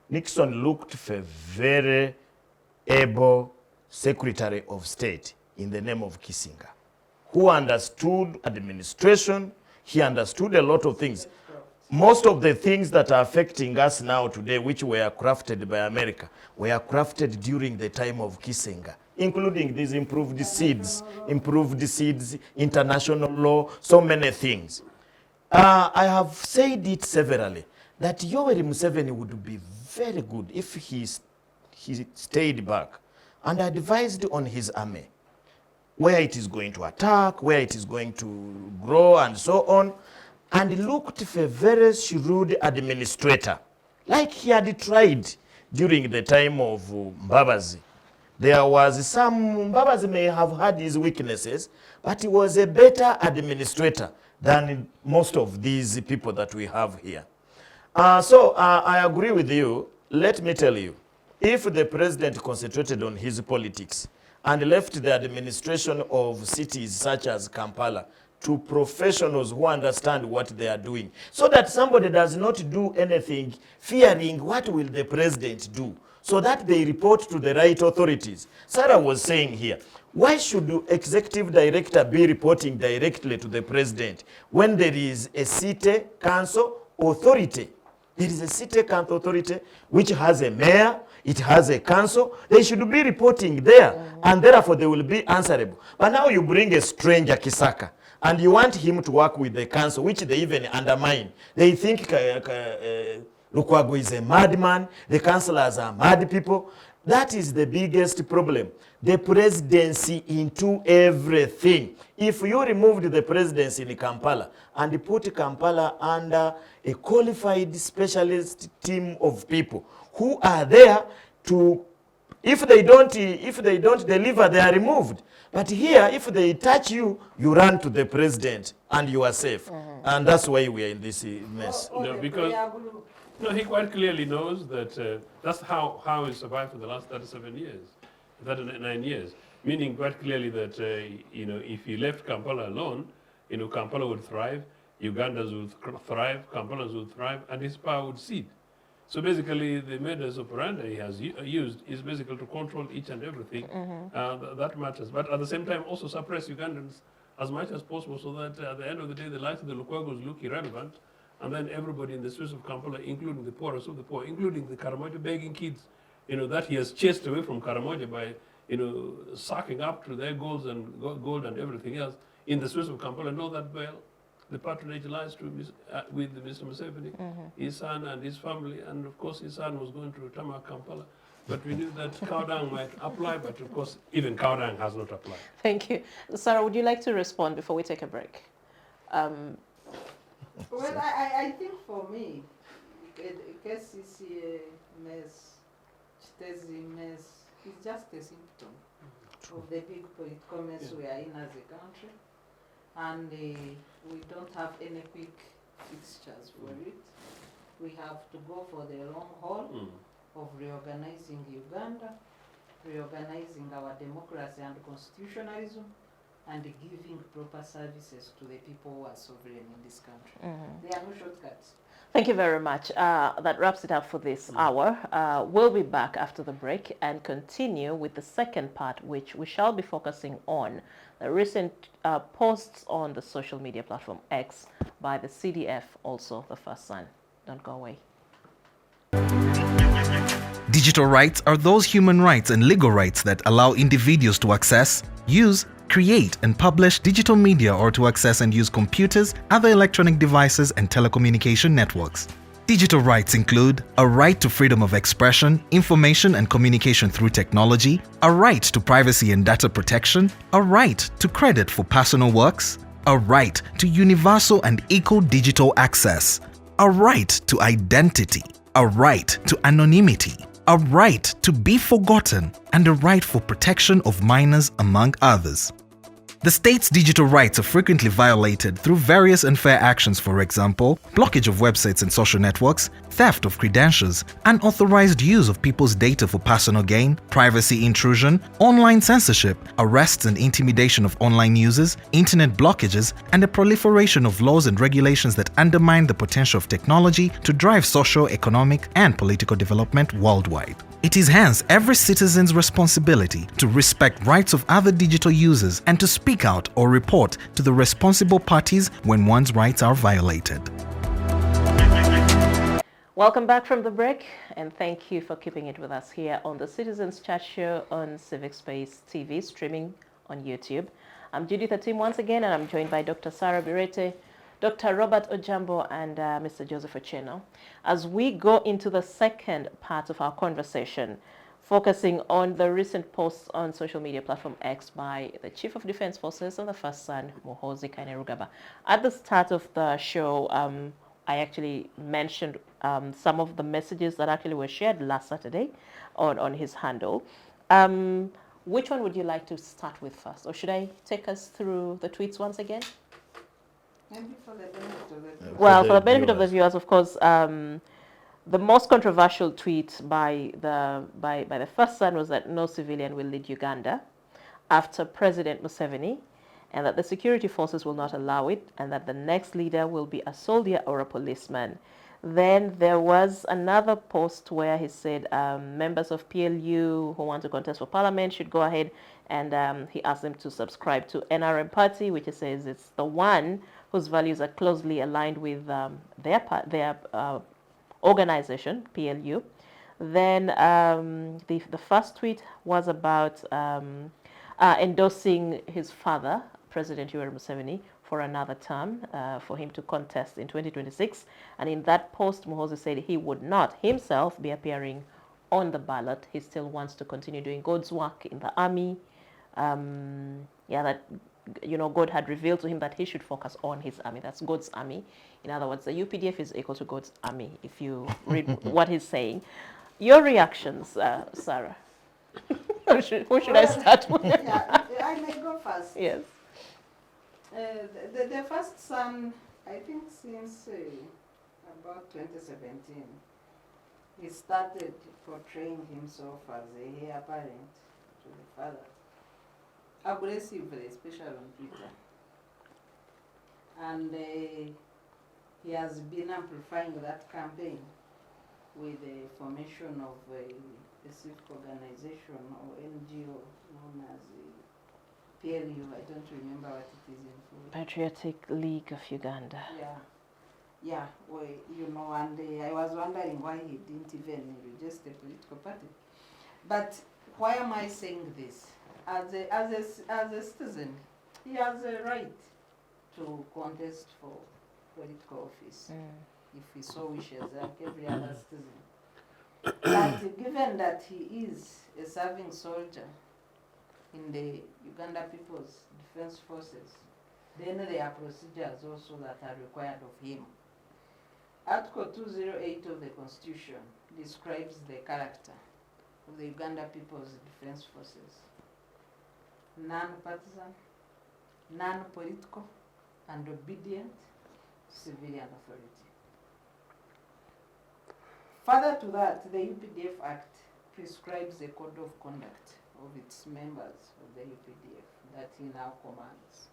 Nixon looked for a very able Secretary of State in the name of Kissinger, who understood administration. He understood a lot of things. Most of the things that are affecting us now today, which were crafted by America, were crafted during the time of Kissinger, including these improved seeds, international law, so many things. I have said it severally, that Yoweri Museveni would be very good if he stayed back and advised on his army, where it is going to attack, where it is going to grow, and so on, and looked for a very shrewd administrator, like he had tried during the time of Mbabazi. There was some, Mbabazi may have had his weaknesses, but he was a better administrator than most of these people that we have here. So I agree with you. Let me tell you, if the president concentrated on his politics and left the administration of cities such as Kampala to professionals who understand what they are doing, so that somebody does not do anything fearing what will the president do, so that they report to the right authorities. Sarah was saying here, why should the executive director be reporting directly to the president when there is a city council authority? There is a city council authority which has a mayor, it has a council. They should be reporting there, and therefore they will be answerable. But now you bring a stranger, Kisaka, and you want him to work with the council, which they even undermine. They think Lukwago is a madman, the councillors are mad people. That is the biggest problem. The presidency into everything. If you removed the presidency in Kampala and put Kampala under a qualified specialist team of people who are there to, if they don't deliver, they are removed. But here, if they touch you, you run to the president and you are safe. And that's why we are in this mess. No, because no, he quite clearly knows that that's how he survived for the last 37 years, 39 years. Meaning quite clearly that if he left Kampala alone, Kampala would thrive, Ugandans would thrive, Kampalans would thrive, and his power would cede. So basically, the modus operandi he has used is basically to control each and everything. That matters. But at the same time, also suppress Ugandans as much as possible, so that at the end of the day, the lives of the Lukwagos look irrelevant. And then everybody in the streets of Kampala, including the poorest of the poor, including the Karamoja begging kids, that he has chased away from Karamoja by, sucking up to their gold and everything else, in the streets of Kampala, know that, well, the patronage lies with Mr. Museveni, his son and his family, and of course his son was going to Tama Kampala. But we knew that Cowdang might apply, but of course even Cowdang has not applied. Thank you. Sarah, would you like to respond before we take a break? Well, I think for me, KCCA mess, Kiteezi mess, is just a symptom of the big political mess we are in as a country. And we don't have any quick fixtures for it. We have to go for the long haul of reorganizing Uganda, reorganizing our democracy and constitutionalism, and giving proper services to the people who are sovereign in this country. There are no shortcuts. Thank you very much. That wraps it up for this hour. We'll be back after the break and continue with the second part, which we shall be focusing on the recent posts on the social media platform X by the CDF, also the First Son. Don't go away. Digital rights are those human rights and legal rights that allow individuals to access, use, create and publish digital media, or to access and use computers, other electronic devices and telecommunication networks. Digital rights include a right to freedom of expression, information and communication through technology, a right to privacy and data protection, a right to credit for personal works, a right to universal and equal digital access, a right to identity, a right to anonymity, a right to be forgotten, and a right for protection of minors, among others. The state's digital rights are frequently violated through various unfair actions, for example, blockage of websites and social networks, theft of credentials, unauthorized use of people's data for personal gain, privacy intrusion, online censorship, arrests and intimidation of online users, internet blockages, and the proliferation of laws and regulations that undermine the potential of technology to drive social, economic, and political development worldwide. It is hence every citizen's responsibility to respect rights of other digital users and to speak out or report to the responsible parties when one's rights are violated. Welcome back from the break, and thank you for keeping it with us here on the Citizens Chat Show on Civic Space TV, streaming on YouTube. I'm Judith Atim once again, and I'm joined by Dr. Sarah Bireete, Dr. Robert Ojambo, and Mr. Joseph Othieno, as we go into the second part of our conversation, focusing on the recent posts on social media platform X by the Chief of Defense Forces and the First Son, Muhoozi. At the start of the show, I actually mentioned some of the messages that actually were shared last Saturday on his handle. Which one would you like to start with first? Or should I take us through the tweets once again? Maybe for the benefit of the viewers. Well, for the benefit of the viewers, of course, the most controversial tweet by the First Son was that no civilian will lead Uganda after President Museveni and that the security forces will not allow it, and that the next leader will be a soldier or a policeman. Then there was another post where he said members of PLU who want to contest for parliament should go ahead, and he asked them to subscribe to NRM party, which he says it's the one whose values are closely aligned with their organization, PLU. Then the first tweet was about endorsing his father, President Yoweri Museveni, for another term, for him to contest in 2026. And in that post, Muhoozi said he would not himself be appearing on the ballot. He still wants to continue doing God's work in the army. That God had revealed to him that he should focus on his army. That's God's army. In other words, the UPDF is equal to God's army, if you read what he's saying. Your reactions, Sarah? Who should I start with? Yeah, I may go first. Yes. The first son, I think since about 2017, he started portraying himself as a heir apparent to the father. Aggressively, especially on Twitter. And he has been amplifying that campaign with the formation of a civic organization or NGO known as PLU. I don't remember what it is in full. Patriotic League of Uganda. Yeah. Well, and I was wondering why he didn't even register a political party. But why am I saying this? As a citizen, he has a right to contest for political office if he so wishes, like every other citizen. But given that he is a serving soldier in the Uganda People's Defense Forces, then there are procedures also that are required of him. Article 208 of the Constitution describes the character of the Uganda People's Defense Forces: non-partisan, non-political, and obedient to civilian authority. Further to that, the UPDF Act prescribes a code of conduct of its members of the UPDF that he now commands.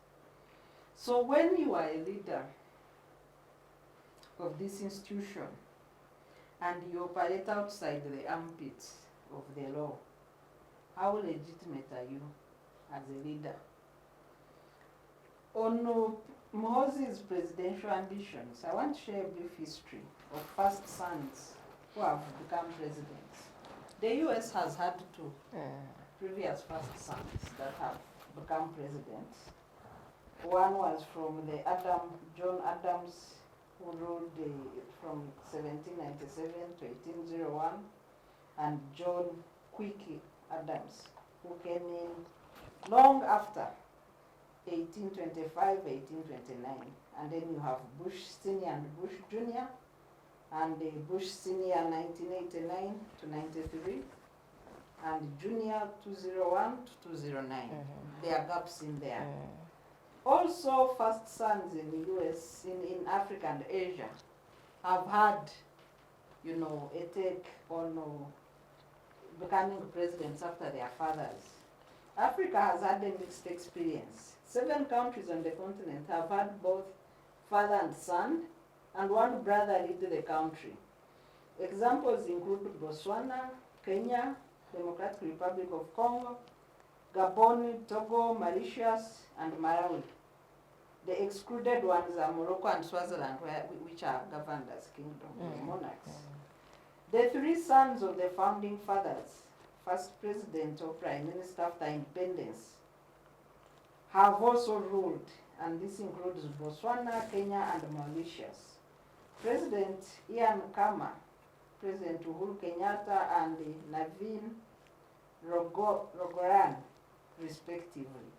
So when you are a leader of this institution and you operate outside the armpits of the law, how legitimate are you as a leader? On Muhoozi's presidential ambitions, I want to share a brief history of first sons who have become presidents. The US has had two previous first sons that have become presidents. One was from the John Adams, who ruled from 1797 to 1801, and John Quincy Adams, who came in long after 1825, 1829. And then you have Bush Sr. and Bush Jr., and Bush Sr. 1989 to 93, and Junior 201 to 209. There are gaps in there. Also, first sons in the US, in Africa and Asia, have had, a take on becoming presidents after their fathers. Africa has had a mixed experience. 7 countries on the continent have had both father and son, and one brother lead the country. Examples include Botswana, Kenya, Democratic Republic of Congo, Gabon, Togo, Mauritius, and Malawi. The excluded ones are Morocco and Swaziland, which are governed as kingdom monarchs. The 3 sons of the founding fathers, first president or prime minister after independence, have also ruled, and this includes Botswana, Kenya, and Mauritius. President Ian Khama, President Uhuru Kenyatta, and Navin Rogoran, respectively.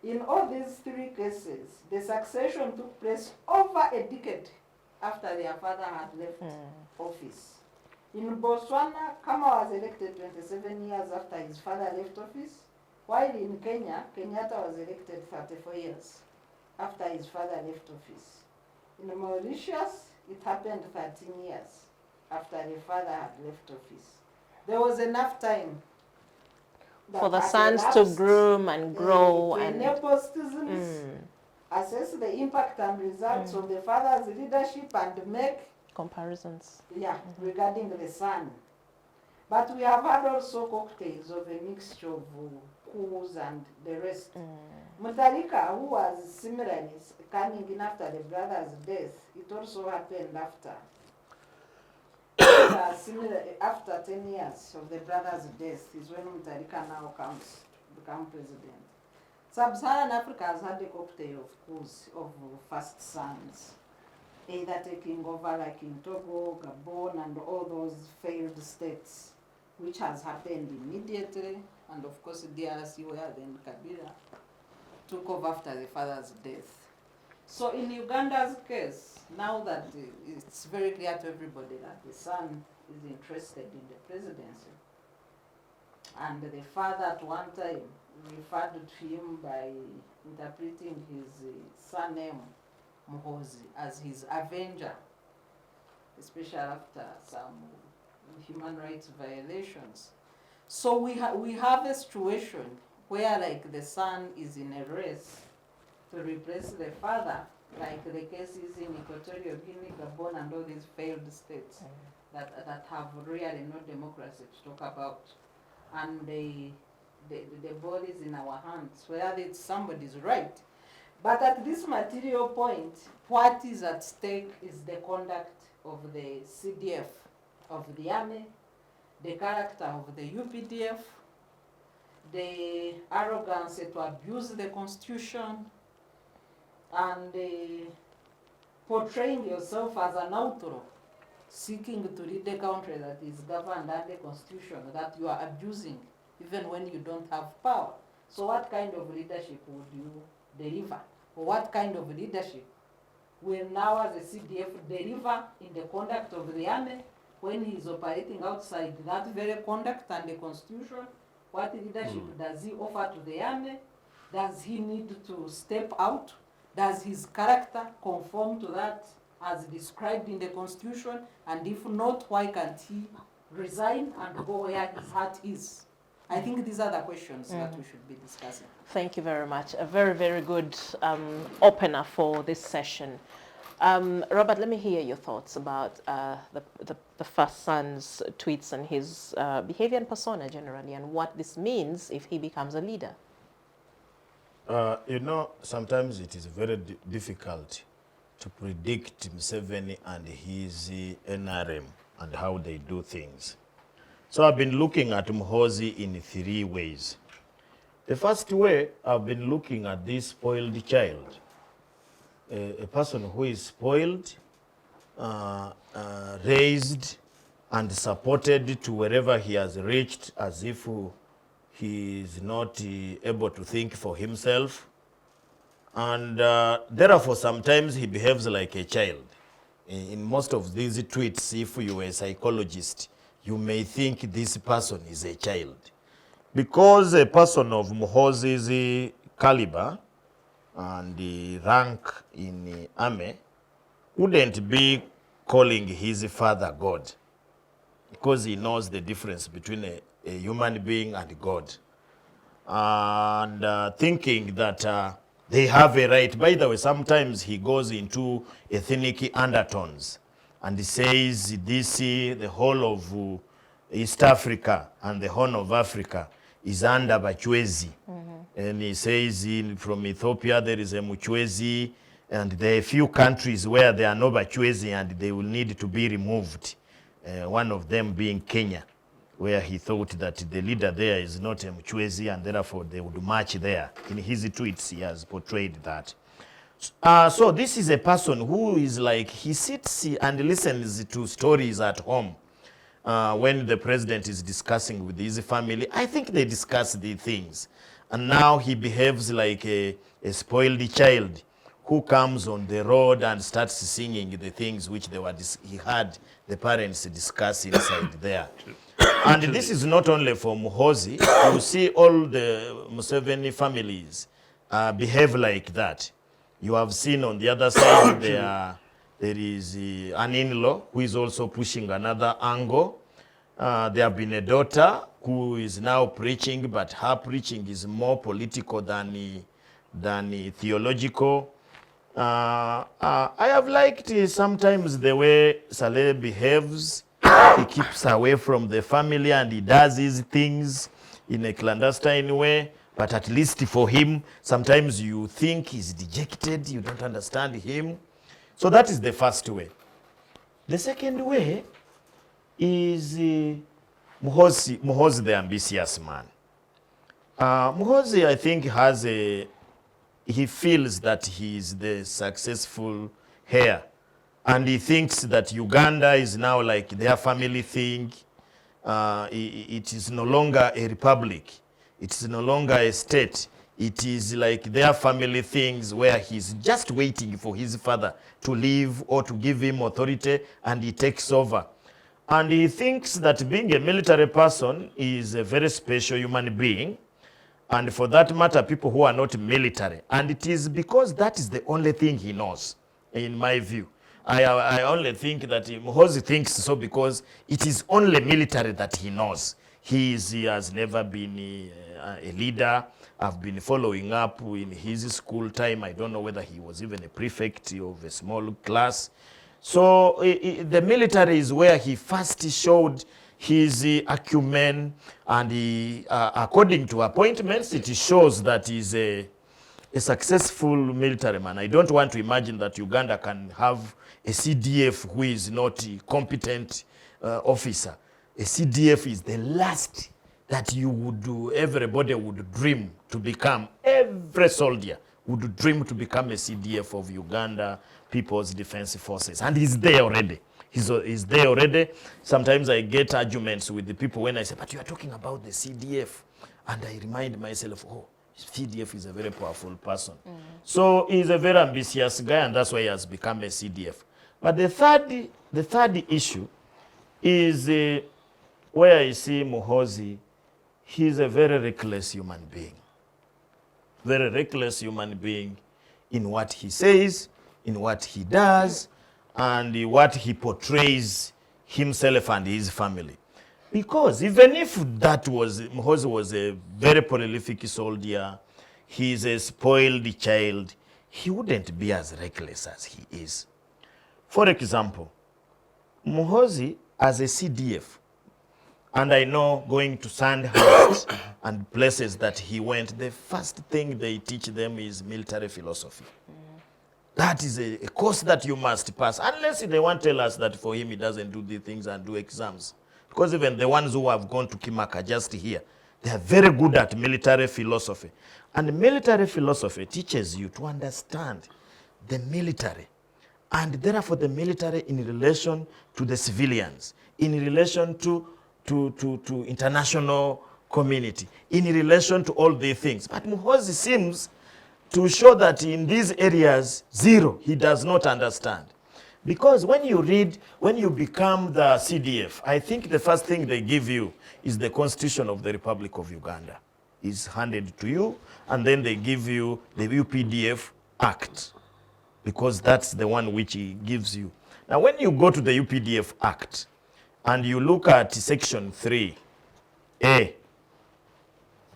In all these 3 cases, the succession took place over a decade after their father had left office. In Botswana, Khama was elected 27 years after his father left office, while in Kenya, Kenyatta was elected 34 years after his father left office. In Mauritius, it happened 13 years after the father had left office. There was enough time For the party sons to elapsed, groom and grow to and enable citizens assess the impact and results of the father's leadership and make comparisons. regarding the son. But we have had also cocktails of a mixture of coups and the rest. Mutharika, who was similarly coming in after the brother's death, it also happened after. After 10 years of the brother's death is when Mutharika now comes to become president. Sub-Saharan Africa has had a cocktail of coups of first sons, either taking over like in Togo, Gabon, and all those failed states, which has happened immediately, and of course DRC, where then Kabila took over after the father's death. So in Uganda's case, now that it's very clear to everybody that the son is interested in the presidency, and the father at one time referred to him by interpreting his surname Muhoozi as his avenger, especially after some human rights violations. So we have a situation where like the son is in a race to replace the father, like the cases in Equatorial Guinea, Gabon, and all these failed states that have really no democracy to talk about. And the ball is in our hands, whether it's somebody's right. But at this material point, what is at stake is the conduct of the CDF, of the army, the character of the UPDF, the arrogance to abuse the constitution, and portraying yourself as an outlaw, seeking to lead a country that is governed under the constitution that you are abusing, even when you don't have power. So what kind of leadership would you deliver? Or what kind of leadership will now as a CDF deliver in the conduct of the army when he is operating outside that very conduct and the constitution? What leadership does he offer to the army? Does he need to step out? Does his character conform to that as described in the constitution? And if not, why can't he resign and go where his heart is? I think these are the questions that we should be discussing. Thank you very much. A very, very good opener for this session. Robert, let me hear your thoughts about the first son's tweets and his behavior and persona generally, and what this means if he becomes a leader. You know, sometimes it is very difficult to predict Museveni and his NRM and how they do things. So I've been looking at Muhoozi in 3 ways. The first way, I've been looking at this spoiled child, a person who is spoiled, raised and supported to wherever he has reached, as if he is not able to think for himself. And therefore, sometimes he behaves like a child. In most of these tweets, if you are a psychologist, you may think this person is a child. Because a person of Muhoozi's caliber and the rank in the army wouldn't be calling his father God, because he knows the difference between a human being and God. And thinking that they have a right. By the way, sometimes he goes into ethnic undertones and he says this, the whole of East Africa and the Horn of Africa is under Bachwezi. And he says from Ethiopia there is a Muchwezi, and there are a few countries where there are no Bachwezi and they will need to be removed. One of them being Kenya, where he thought that the leader there is not a Muchwezi and therefore they would march there. In his tweets he has portrayed that. So this is a person who is like, he sits and listens to stories at home. When the president is discussing with his family, I think they discuss the things. And now he behaves like a spoiled child who comes on the road and starts singing the things which he had the parents discuss inside there. And this is not only for Muhoozi. You see all the Museveni families behave like that. You have seen on the other side there is an in-law who is also pushing another angle. There have been a daughter who is now preaching, but her preaching is more political than theological. I have liked sometimes the way Saleh behaves. He keeps away from the family and he does his things in a clandestine way. But at least for him, sometimes you think he's dejected, you don't understand him. So that is the first way. The second way is Muhoozi the ambitious man. Muhoozi, I think, he feels that he is the successful heir. And he thinks that Uganda is now like their family thing. It is no longer a republic. It is no longer a state. It is like their family things where he's just waiting for his father to leave or to give him authority and he takes over. And he thinks that being a military person is a very special human being. And for that matter, people who are not military. And it is because that is the only thing he knows, in my view. I only think that Muhoozi thinks so because it is only military that he knows. He has never been a leader. I've been following up in his school time. I don't know whether he was even a prefect of a small class. So the military is where he first showed his acumen, and according to appointments, it shows that he's a successful military man. I don't want to imagine that Uganda can have a CDF who is not a competent officer. A CDF is the last that you would do, everybody would dream to become. Every soldier would dream to become a CDF of Uganda People's Defense Forces. And he's there already. He's there already. Sometimes I get arguments with the people when I say, but you are talking about the CDF. And I remind myself, oh, CDF is a very powerful person. So he's a very ambitious guy, and that's why he has become a CDF. But the third issue is where I see Muhoozi. He's a very reckless human being. Very reckless human being in what he says, in what he does, and what he portrays himself and his family. Because even if Muhoozi was a very prolific soldier, he's a spoiled child, he wouldn't be as reckless as he is. For example, Muhoozi as a CDF, and I know going to Sandhurst and places that he went, the first thing they teach them is military philosophy. That is a course that you must pass, unless they want to tell us that for him he doesn't do these things and do exams. Because even the ones who have gone to Kimaka just here, they are very good at military philosophy. And military philosophy teaches you to understand the military, and therefore the military in relation to the civilians, in relation to international community, in relation to all these things. But Muhoozi seems to show that in these areas, zero, he does not understand. Because when you become the CDF, I think the first thing they give you is the Constitution of the Republic of Uganda. It's handed to you, and then they give you the UPDF Act, because that's the one which he gives you. Now, when you go to the UPDF Act, and you look at Section 3A,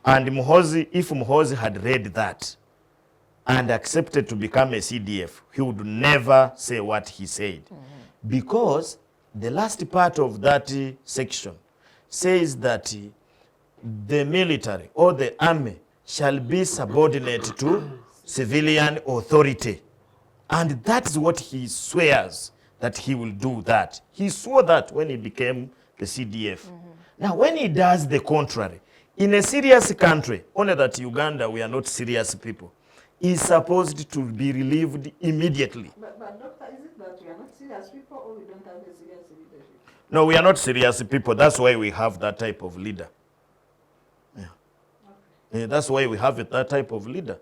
and if Muhoozi had read that and accepted to become a CDF, he would never say what he said. Because the last part of that section says that the military or the army shall be subordinate to civilian authority. And that is what he swears that he will do that. He swore that when he became the CDF. Now, when he does the contrary, in a serious country, only that Uganda, we are not serious people, is supposed to be relieved immediately. But doctor, is it that we are not serious people, or we don't have a serious leadership? No, we are not serious people. That's why we have that type of leader. Yeah. Okay. That's why we have that type of leader.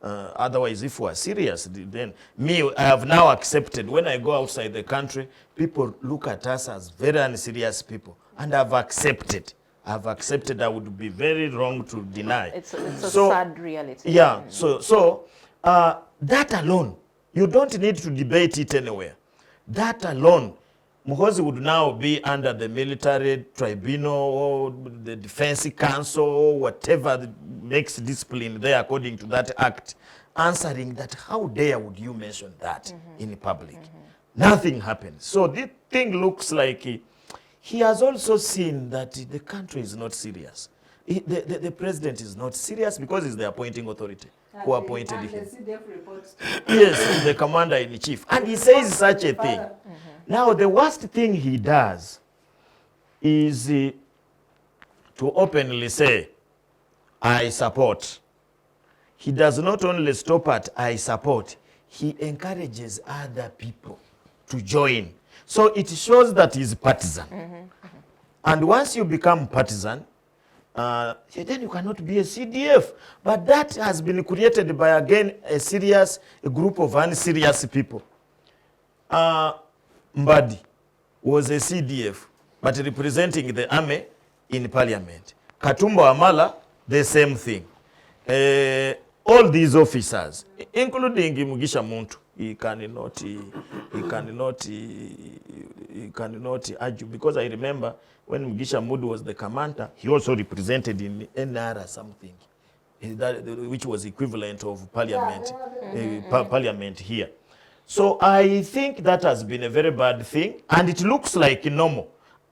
Otherwise, if we are serious, then I have now accepted, when I go outside the country, people look at us as very unserious people. And I've accepted. I would be very wrong to deny. It's a sad reality. Yeah, so that alone, you don't need to debate it anywhere. That alone Muhoozi would now be under the military tribunal or the defense council or whatever makes discipline there according to that act, answering that how dare would you mention that in public. Nothing happened. So this thing looks like he has also seen that the country is not serious. The president is not serious because he's the appointing authority who appointed him. And the CDF reports to Yes, the commander-in-chief. And he says such a thing. Now, the worst thing he does is to openly say, I support. He does not only stop at I support, he encourages other people to join. So it shows that he's partisan. And once you become partisan, then you cannot be a CDF. But that has been created by, again, a group of unserious people. Mbadi was a CDF, but representing the army in parliament. Katumba Amala, the same thing. All these officers, including Mugisha Muntu, he cannot argue, because I remember when Mugisha Muntu was the commander, he also represented in NR something, which was equivalent of parliament, parliament here. So I think that has been a very bad thing, and it looks like normal.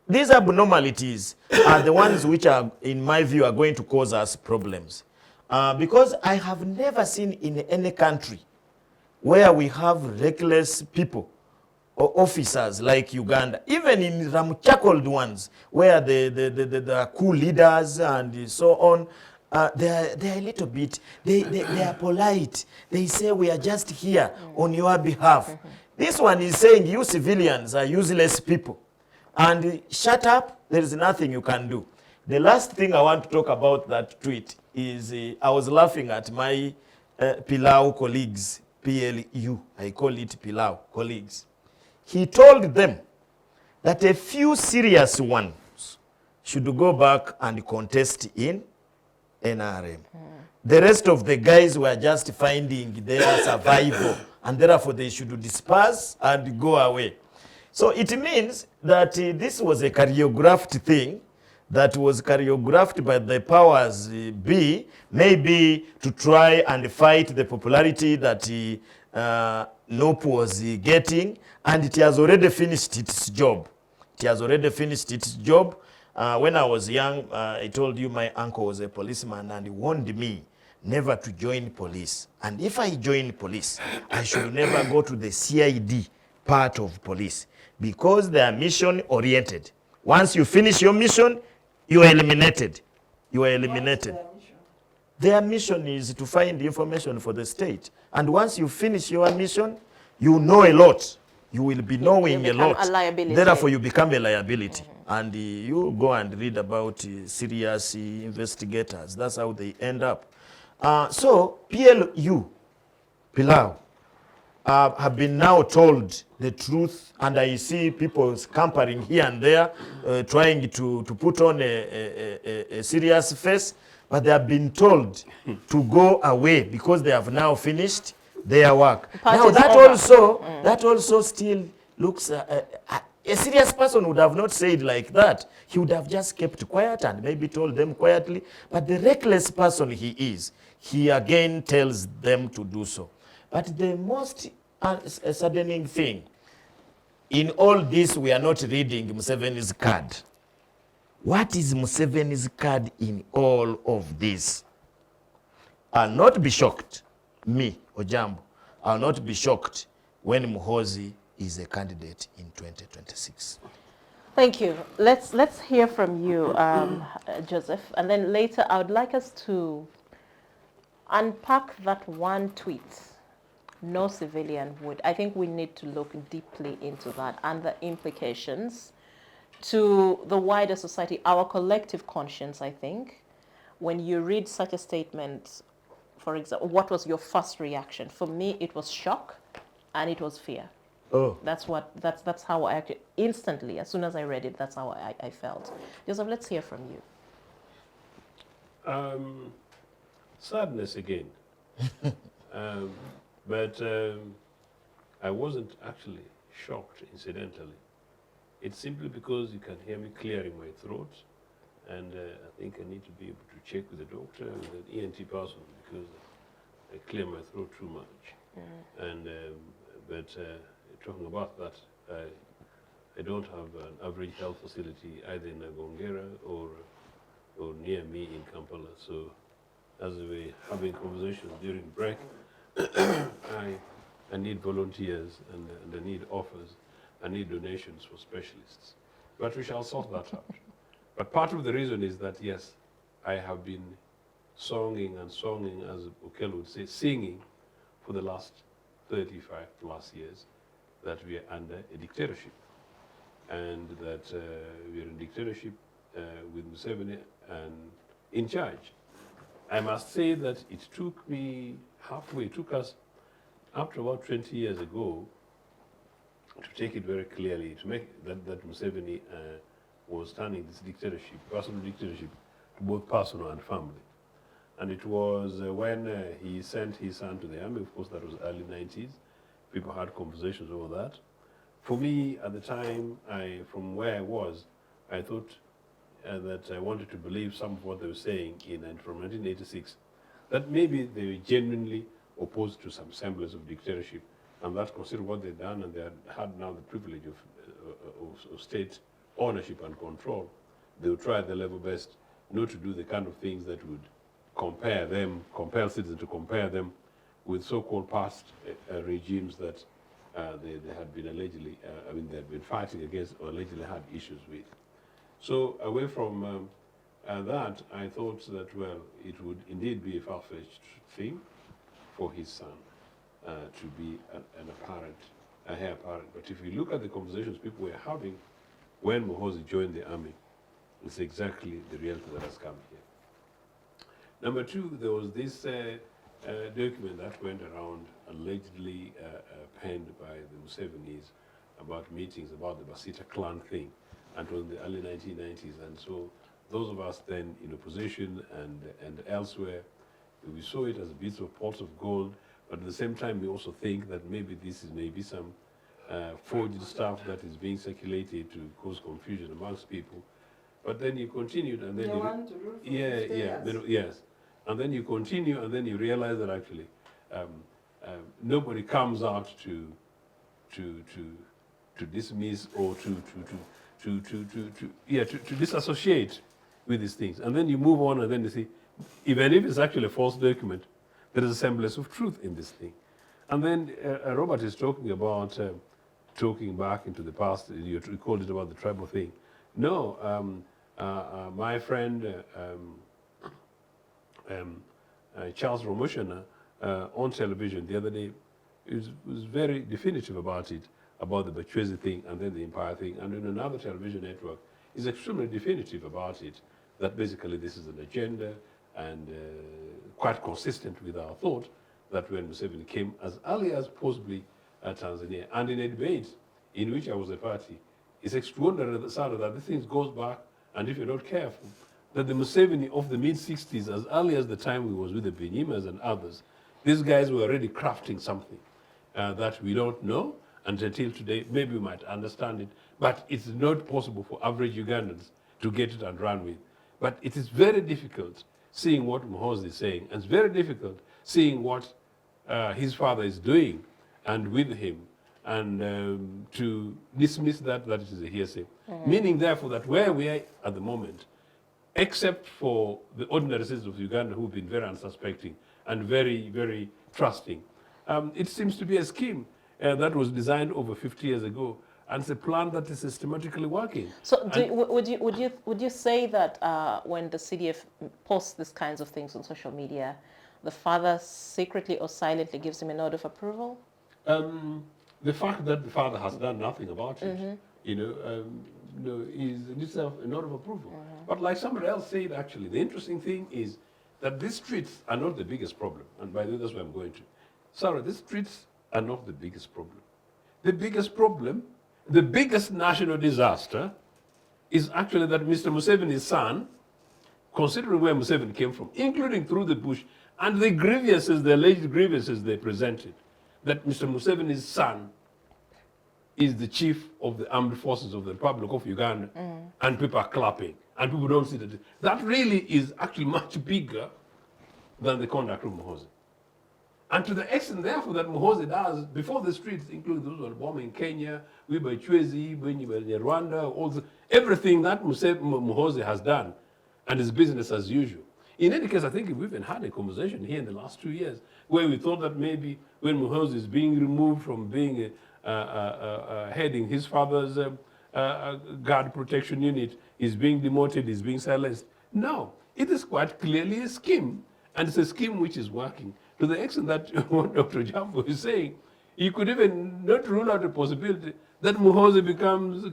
These abnormalities are the ones which are, in my view, are going to cause us problems. Because I have never seen in any country where we have reckless people or officers like Uganda, even in ramchackled ones, where the coup leaders and so on, they're a little bit, they are polite. They say, we are just here on your behalf. This one is saying, you civilians are useless people. And shut up, there is nothing you can do. The last thing I want to talk about that tweet is, I was laughing at my Pilau colleagues, PLU, I call it Pilau colleagues. He told them that a few serious ones should go back and contest in NRM. The rest of the guys were just finding their survival, and therefore they should disperse and go away. So it means that this was a choreographed thing that was choreographed by the powers be, maybe to try and fight the popularity that NOP was getting, and it has already finished its job. It has already finished its job. When I was young, I told you my uncle was a policeman, and he warned me never to join police. And if I join police, I should never go to the CID part of police, because they are mission oriented. Once you finish your mission, you are eliminated. You are eliminated. Their mission is to find information for the state. And once you finish your mission, you know a lot. You will be knowing a lot. Therefore, you become a liability. And you go and read about serious investigators. That's how they end up. So, PLU, Pilau, have been now told the truth, and I see people scampering here and there, trying to put on a serious face, but they have been told to go away because they have now finished their work. Now that also still looks, a serious person would have not said like that. He would have just kept quiet and maybe told them quietly, but the reckless person he is, he again tells them to do so. But the most saddening thing, in all this, we are not reading Museveni's card. What is Museveni's card in all of this? I'll not be shocked, me, Ojambo, I'll not be shocked when Muhoozi is a candidate in 2026. Thank you. Let's hear from you, Joseph, and then later I would like us to unpack that one tweet. No civilian would. I think we need to look deeply into that and the implications to the wider society, our collective conscience, I think. When you read such a statement, for example, what was your first reaction? For me, it was shock and it was fear. Oh. That's how I acted instantly. As soon as I read it, that's how I felt. Joseph, let's hear from you. Sadness again. But I wasn't actually shocked, incidentally. It's simply because you can hear me clearing my throat, and I think I need to be able to check with the doctor, with an ENT person, because I clear my throat too much. And but talking about that, I don't have an average health facility either in Gongera or near me in Kampala. So as we're having conversations during break, I need volunteers and I need offers. I need donations for specialists. But we shall sort that out. But part of the reason is that, yes, I have been songing and songing, as Okello would say, singing for the last 35 plus years that we are under a dictatorship. And that we are in dictatorship with Museveni and in charge. I must say that it took me halfway, it took us up to about 20 years ago to take it very clearly, to make that Museveni was turning this dictatorship, personal dictatorship, to both personal and family. And it was when he sent his son to the army, of course that was early 90s, people had conversations over that. For me, at the time, from where I was, I thought that I wanted to believe some of what they were saying from 1986, that maybe they were genuinely opposed to some semblance of dictatorship, and that considered what they'd done, and they had now the privilege of state ownership and control. They would try their level best not to do the kind of things that would compel citizens to compare them with so-called past regimes that they had been allegedly, they had been fighting against or allegedly had issues with. So away from that, I thought that, well, it would indeed be a far-fetched thing for his son to be a heir apparent. But if you look at the conversations people were having when Muhoozi joined the army, it's exactly the reality that has come here. Number two, there was this document that went around, allegedly penned by the Musevenis, about meetings about the Basita clan thing, and it was in the early 1990s. And so those of us then in opposition and elsewhere, we saw it as bits of pots of gold, but at the same time we also think that maybe this is maybe some forged stuff that is being circulated to cause confusion amongst people. But then you continued, and then They want to rule for yes, and then you continue, and then you realize that actually nobody comes out to dismiss or to disassociate with these things. And then you move on, and then you see, even if it's actually a false document, there is a semblance of truth in this thing. And then Robert is talking about talking back into the past. You called it about the tribal thing. No, my friend Charles Romoshana on television the other day was very definitive about it, about the Bachwezi thing and then the Empire thing. And in another television network is extremely definitive about it, that basically this is an agenda and quite consistent with our thought that when Museveni came as early as possibly Tanzania, and in a debate in which I was a party, it's extraordinary that this thing goes back, and if you're not careful, that the Museveni of the mid-60s, as early as the time we was with the Benyimas and others, these guys were already crafting something that we don't know, and until today, maybe we might understand it, but it's not possible for average Ugandans to get it and run with. But it is very difficult seeing what Muhoozi is saying, and it's very difficult seeing what his father is doing and with him, and to dismiss that it is a hearsay. Meaning, therefore, that where we are at the moment, except for the ordinary citizens of Uganda who've been very unsuspecting and very, very trusting, it seems to be a scheme that was designed over 50 years ago, and it's a plan that is systematically working. So would you say that when the CDF posts these kinds of things on social media, the father secretly or silently gives him a nod of approval? The fact that the father has done nothing about it, is in itself a nod of approval. But like somebody else said, actually, the interesting thing is that these streets are not the biggest problem. And by the way, that's where I'm going to. Sorry, these streets are not the biggest problem. The biggest problem, the biggest national disaster, is actually that Mr. Museveni's son, considering where Museveni came from, including through the bush, and the grievances, the alleged grievances they presented, that Mr. Museveni's son is the chief of the armed forces of the Republic of Uganda, and people are clapping, and people don't see that. That really is actually much bigger than the conduct of Muhoozi. And to the extent, therefore, that Muhoozi does, before the streets, including those who are bombing Kenya, we by Kiteezi, Rwanda, everything that Muhoozi has done, and his business as usual. In any case, I think we've even had a conversation here in the last 2 years where we thought that maybe when Muhoozi is being removed from being heading his father's guard protection unit, is being demoted, is being silenced. No, it is quite clearly a scheme, and it's a scheme which is working. To the extent that what Dr. Ojambo is saying, you could even not rule out the possibility that Muhoozi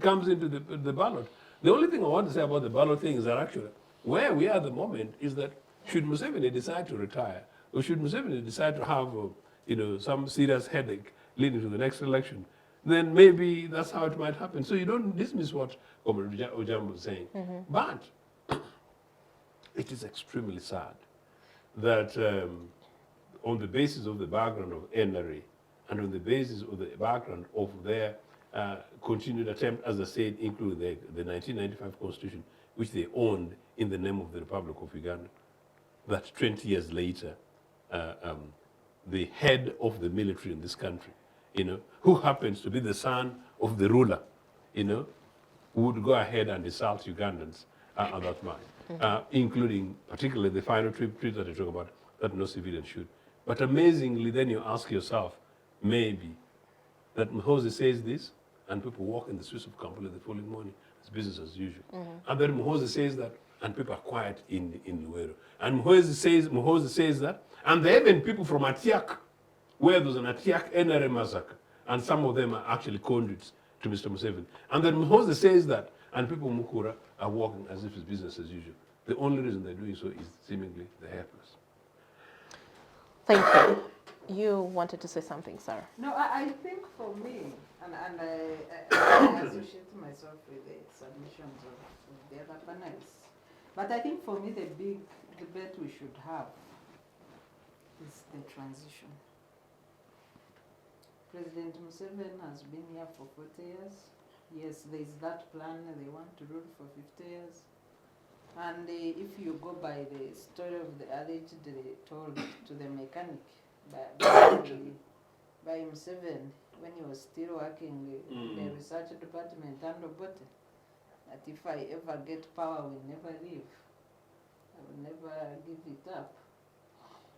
comes into the ballot. The only thing I want to say about the ballot thing is that actually, where we are at the moment is that should Museveni decide to retire, or should Museveni decide to have some serious headache leading to the next election, then maybe that's how it might happen. So you don't dismiss what Comrade Ojambo is saying. But it is extremely sad that on the basis of the background of NRA and on the basis of the background of their continued attempt, as I said, including the 1995 Constitution, which they owned in the name of the Republic of Uganda, that 20 years later, the head of the military in this country, who happens to be the son of the ruler, would go ahead and assault Ugandans at that time, including particularly the final tweet that I talk about, that no civilian should. But amazingly, then you ask yourself, maybe, that Muhoozi says this, and people walk in the streets of Kampala the following morning, it's business as usual. And then Muhoozi says that, and people are quiet in Luwero. And Muhoozi says that, and there are even people from Atiak, where there's an Atiak NRA massacre, and some of them are actually conduits to Mr. Museveni. And then Muhoozi says that, and people in Mukura are walking as if it's business as usual. The only reason they're doing so is seemingly they're helpless. Thank you. You wanted to say something, Sarah? No, I think for me, and I associate myself with the submissions of the other panelists, but I think for me the big debate we should have is the transition. President Museveni has been here for 40 years. Yes, there is that plan, they want to rule for 50 years. And if you go by the story of the adage they told to the mechanic by Museveni when he was still working in the research department under Bote, that if I ever get power, I will never leave. I will never give it up.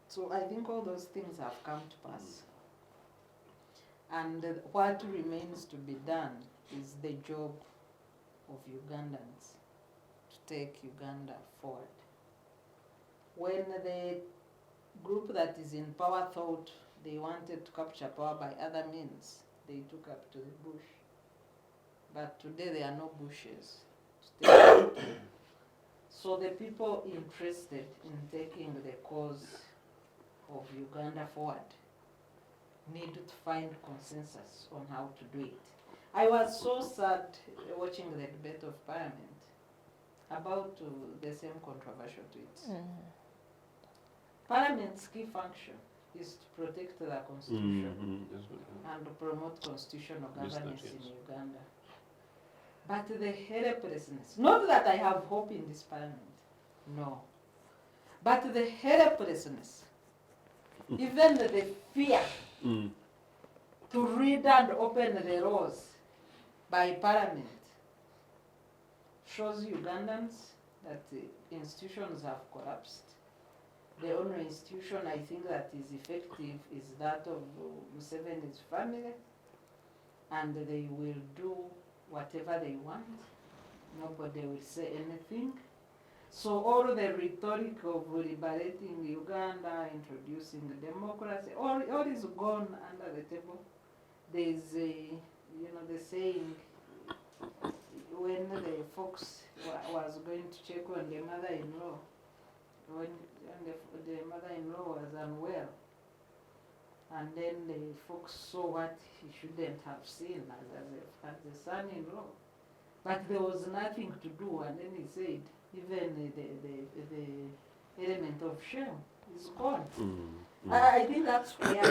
So I think all those things have come to pass. And what remains to be done is the job of Ugandans to take Uganda forward. When the group that is in power thought they wanted to capture power by other means, they took up to the bush. But today there are no bushes to take. So the people interested in taking the cause of Uganda forward need to find consensus on how to do it. I was so sad watching the debate of Parliament about the same controversial tweets. Parliament's key function is to protect the Constitution and to promote constitutional governance in Uganda. But the helplessness, not that I have hope in this Parliament, no, but the helplessness, even the fear to read and open the laws by Parliament shows Ugandans that the institutions have collapsed. The only institution I think that is effective is that of Museveni's family, and they will do whatever they want. Nobody will say anything. So all the rhetoric of liberating Uganda, introducing democracy, all is gone under the table. There is the saying, when the fox was going to check on the mother-in-law, when the mother-in-law was unwell, and then the fox saw what he shouldn't have seen as the son-in-law. But there was nothing to do, and then he said, even the element of shame is gone. I think that's where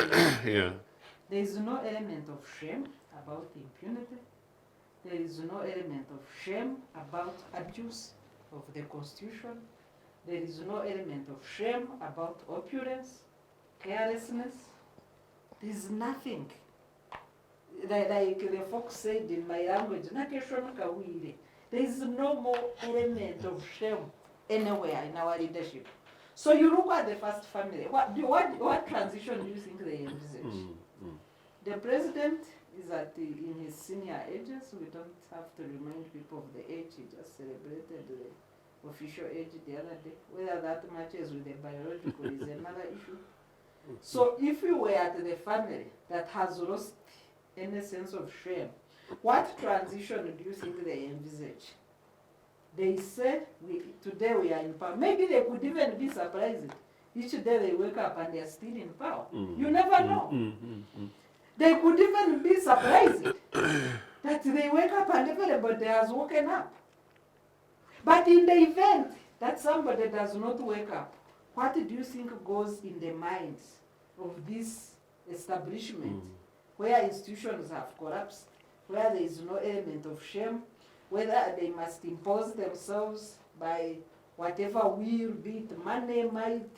there is no element of shame. about impunity. There is no element of shame about abuse of the Constitution. There is no element of shame about opulence, carelessness. There is nothing. Like the folks said in my language, there is no more element of shame anywhere in our leadership. So you look at the first family. What transition do you think they envisage? The president is in his senior ages. We don't have to remind people of the age. He just celebrated the official age the other day. Whether that matches with the biological is another issue. So if you were at the family that has lost any sense of shame, what transition do you think they envisage? They say, today we are in power. Maybe they could even be surprised. Each day they wake up and they are still in power. You never know. They could even be surprised that they wake up and everybody has woken up. But in the event that somebody does not wake up, what do you think goes in the minds of this establishment where institutions have collapsed, where there is no element of shame, whether they must impose themselves by whatever will, be it money, might,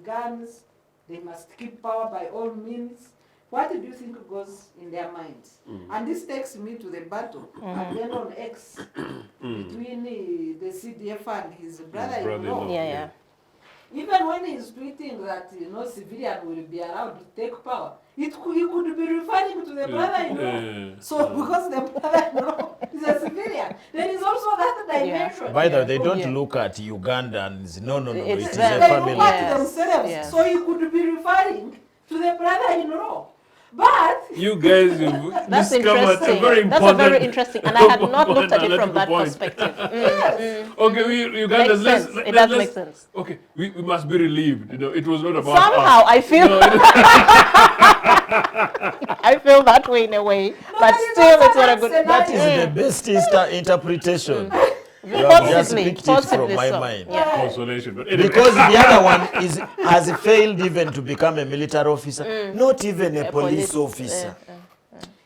guns, they must keep power by all means. What do you think goes in their minds? And this takes me to the battle again on X between the CDF and his brother-in-law. Yeah. Even when he's tweeting that civilian will be allowed to take power, he could be referring to the brother-in-law. So because the brother-in-law is a civilian, there is also that dimension. By the way, they don't look at Ugandans. No. It is a They family. look at themselves. Yes. So he could be referring to the brother-in-law. But You guys That's discovered interesting. a very important. That's a very interesting, and I had not looked at it from that point. perspective. Okay, Ugandans, Makes sense. It does make sense. Okay, we must be relieved. It was not about Somehow us. I feel I feel that way in a way, but but still it's not a good. That is the best interpretation. You have just picked it from my so. mind. Yeah. Consolation. But anyway, Because the other one has failed even to become a military officer, not even a police officer.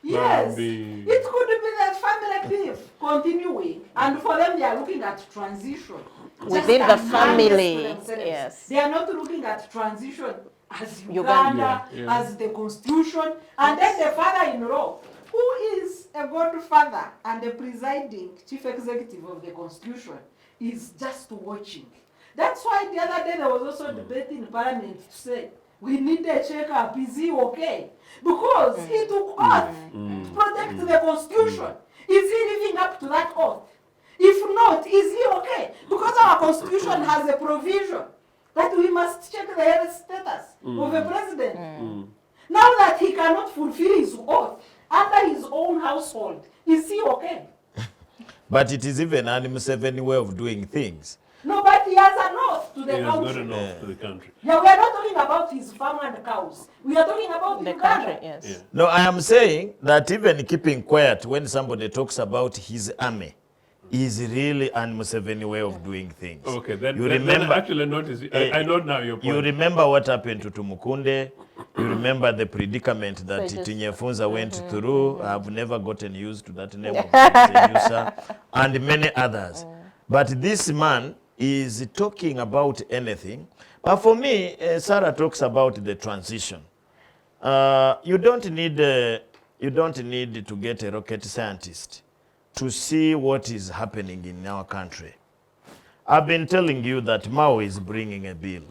yes, Bambi. it could be that family beef continuing, and for them they are looking at transition Within just the as mandates family, to themselves. yes. They are not looking at transition as Uganda. Uganda, Yeah. as the constitution, and then the father-in-law, who is a godfather and the presiding chief executive of the constitution, is just watching. That's why the other day there was also debate in parliament to say, we need a check-up, is he okay? Because he took oath to protect the constitution. Is he living up to that oath? If not, is he okay? Because our constitution has a provision that we must check the health status of a president. Now that he cannot fulfill his oath under his own household, is he okay? But it is even an Museveni way of doing things. No, but he has an oath to the he has got country. enough to the country. Yeah, we are not talking about his farm and cows. We are talking about The Uganda. country, yes. Yeah. No, I am saying that even keeping quiet when somebody talks about his army is really an Museveni way of doing things. Okay, then, You then remember- I actually noticed. I know now your point. You remember what happened to Tumukunde. You remember the predicament that So just- Tinyefunza went through. I've never gotten used to that name of Tinyefunza, and many others. But this man is talking about anything. But for me, Sarah talks about the transition. You don't need to get a rocket scientist to see what is happening in our country. I've been telling you that Mao is bringing a bill.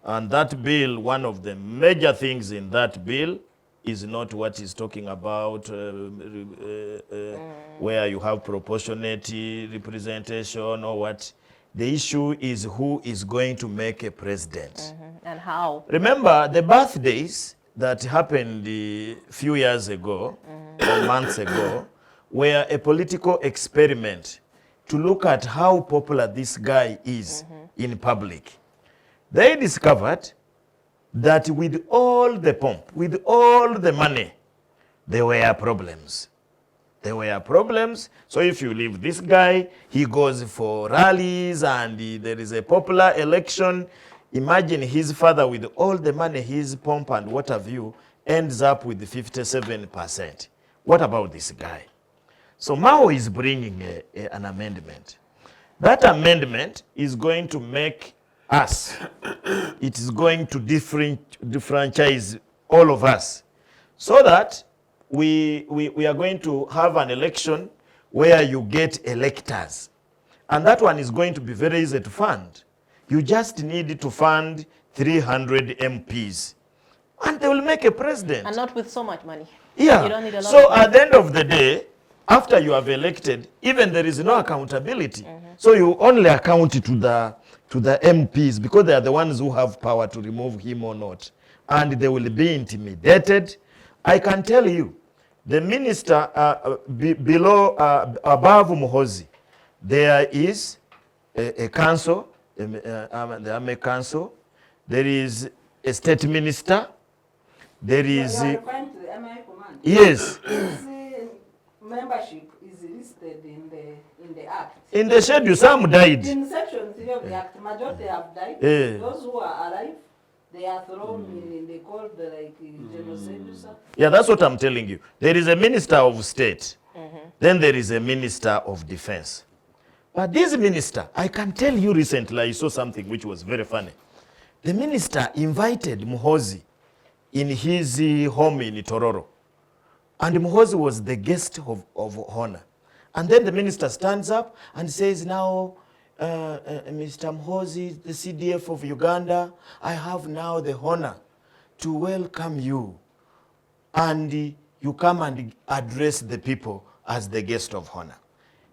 And that bill, one of the major things in that bill is not what he's talking about, where you have proportionate representation or what. The issue is who is going to make a president. And how? Remember the birthdays that happened a few years ago, or months ago, were a political experiment to look at how popular this guy is in public. They discovered that with all the pomp, with all the money, there were problems. There were problems. So if you leave this guy, he goes for rallies and there is a popular election. Imagine his father with all the money, his pump and what have you, ends up with 57%. What about this guy? So Mao is bringing an amendment. That amendment is going to make us, it is going to differentiate all of us, so that we are going to have an election where you get electors. And that one is going to be very easy to fund. You just need to fund 300 MPs. And they will make a president. And not with so much money. Yeah. You don't need a lot So of money. at the end of the day, after you have elected, even there is no accountability. So you only account to the MPs, because they are the ones who have power to remove him or not. And they will be intimidated. I can tell you, the minister above Muhoozi, there is a council, the Army Council, there is a state minister, there is... You are referring to the MI command? Yes. Membership is listed in the Act. In the schedule, some died. In Section 3 of the Act, majority have died. Yeah. Those who are alive, they are thrown in the cold, like genocide. Yeah, that's what I'm telling you. There is a minister of state. Then there is a minister of defense. But this minister, I can tell you recently, I saw something which was very funny. The minister invited Muhoozi in his home in Tororo. And Muhoozi was the guest of honor. And then the minister stands up and says, now, Mr. Muhoozi, the CDF of Uganda, I have now the honor to welcome you. And you come and address the people as the guest of honor.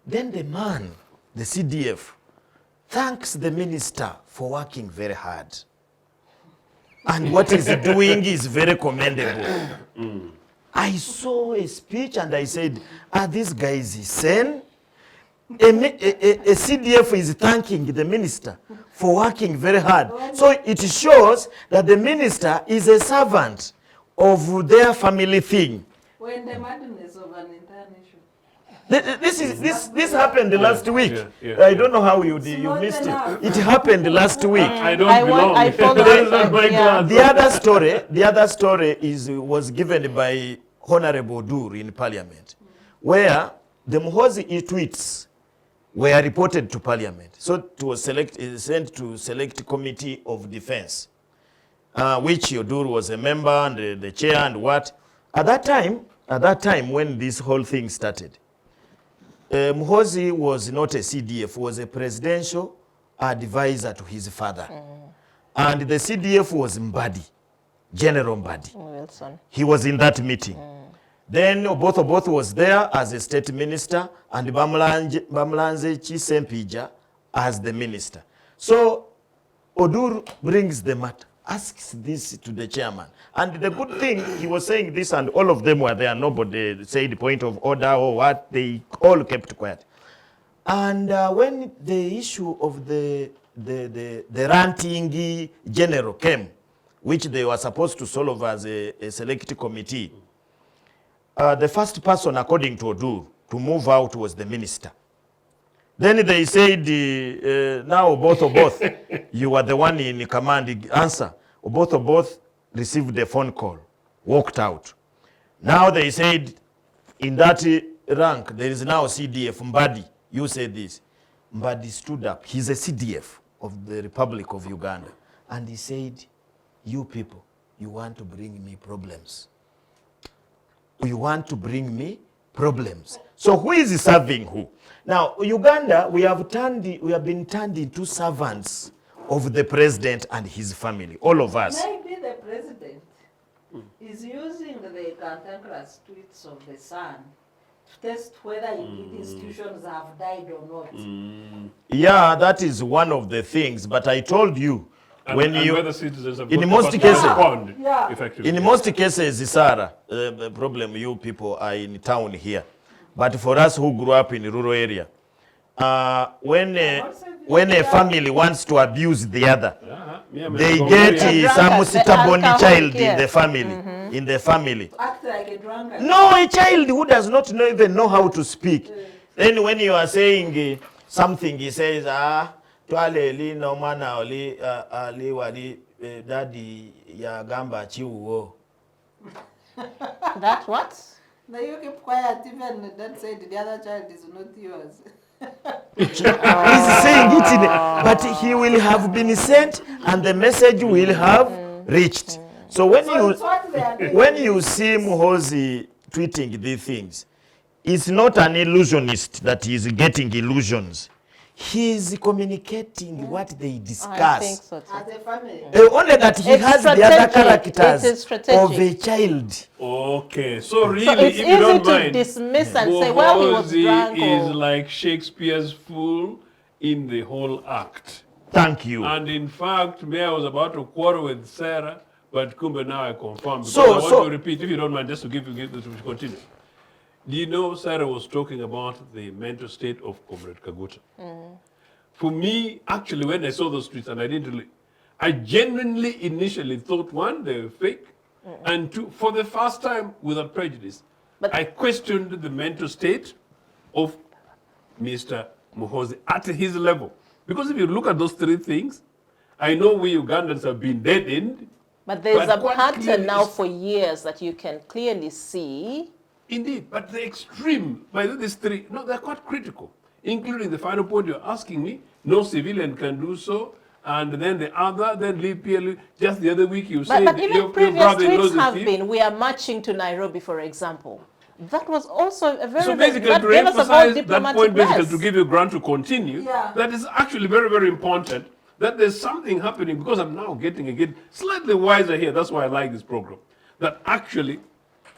Then the man, the CDF, thanks the minister for working very hard. And what he's doing is very commendable. I saw a speech and I said, are these guys insane? A CDF is thanking the minister for working very hard. So it shows that the minister is a servant of their family thing. When the madness of an entire nation. This happened last week. Yeah. I don't know how you missed it. It happened last week. I don't belong. I follow That is not my class. The other story was given by Honorable Dur in Parliament, where the Muhoozi tweets were reported to Parliament. So it was sent to Select Committee of Defense, which Dur was a member and the chair and what. At that time when this whole thing started, Muhoozi was not a CDF, was a presidential advisor to his father. And the CDF was Mbadi, General Mbadi. Wilson. He was in that meeting. Then both was there as a state minister and Bamlanze Chisempija as the minister. So Odur brings the matter, asks this to the chairman. And the good thing, he was saying this and all of them were there. Nobody said point of order or what. They all kept quiet. And when the issue of the ranting general came, which they were supposed to solve as a select committee, the first person, according to Odur, to move out was the minister. Then they said, now both, you are the one in command, answer. Both received a phone call, walked out. Now they said, in that rank, there is now CDF, Mbadi. You said this. Mbadi stood up. He's a CDF of the Republic of Uganda. And he said, you people, you want to bring me problems. You want to bring me problems. So who is serving who? Now, Uganda, we have been turned into servants of the president and his family, all of us. Maybe the president is using the cantankerous tweets of the son to test whether institutions have died or not. Yeah, that is one of the things. But I told you, when you, whether citizens have in got most to cases, respond Yeah. effectively. in most cases, Sarah, the problem you people are in town here. But for us who grew up in rural area, when a family wants to abuse the other, they get some stubborn child in the family. In the family. Act like a drunkard. No, a child who does not even know how to speak. Then when you are saying something, he says, twale li no mana oli ali wali daddy ya gamba chiwo. That what? Now you keep quiet, even that said the other child is not yours. He's saying it but he will have been sent and the message will have reached. So when you see Muhoozi tweeting these things, it's not an illusionist that he is getting illusions. He is communicating what they discuss. I think so too. As a family. Only that he It's has the other strategic. characters It is strategic. of a child. Okay, so really, So it's if you don't easy to mind, dismiss and say, well, he was Muhoozi drunk is or... like Shakespeare's fool in the whole act. Thank you. And in fact, me, I was about to quarrel with Sarah, but Kumbe now I confirm. Because So- I want so- to repeat, if you don't mind, just to give this to continue. Do you know Sarah was talking about the mental state of Comrade Kaguta? For me, actually, when I saw those tweets, and I didn't really, I genuinely initially thought, one, they were fake, and two, for the first time, without prejudice, But- I questioned the mental state of Mr. Muhoozi at his level. Because if you look at those three things, I know we Ugandans have been deadened. But there's But a quite pattern clearly now it's- for years that you can clearly see. Indeed, but the extreme, by these three, no, they're quite critical, including the final point you're asking me, no civilian can do so, and then the other, then leave PLU. Just the other week you said But even your previous brother-in-law's tweets a have thief. been, we are marching to Nairobi, for example. That was also a very, So basically, that to gave us a emphasize more that diplomatic point, basically, press. to give you grant to continue, Yeah. that is actually very, very important, that there's something happening, because I'm now getting, again, slightly wiser here, that's why I like this program, that actually,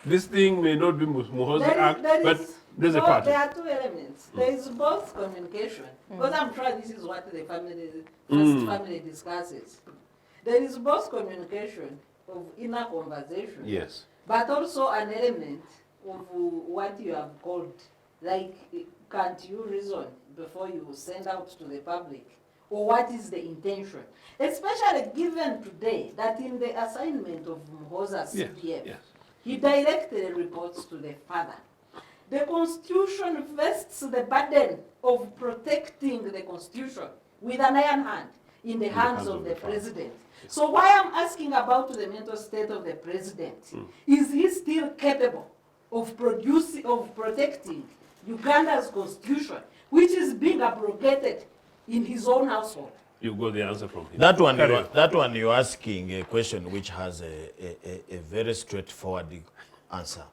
this thing may not be Muhoozi Act, but there's a There pattern. are two elements. There is both communication, because I'm sure this is what the first family discusses. There is both communication of inner conversation, Yes. but also an element of what you have called, like, can't you reason before you send out to the public? Or what is the intention? Especially given today that in the assignment of Muhoozi CDF, yes. he directly reports to the father. The Constitution vests the burden of protecting the Constitution with an iron hand in the hands of the president. So why I'm asking about the mental state of the president, is he still capable of protecting Uganda's Constitution, which is being abrogated in his own household? You got the answer from him. That one, Carry on. you're asking a question which has a very straightforward answer.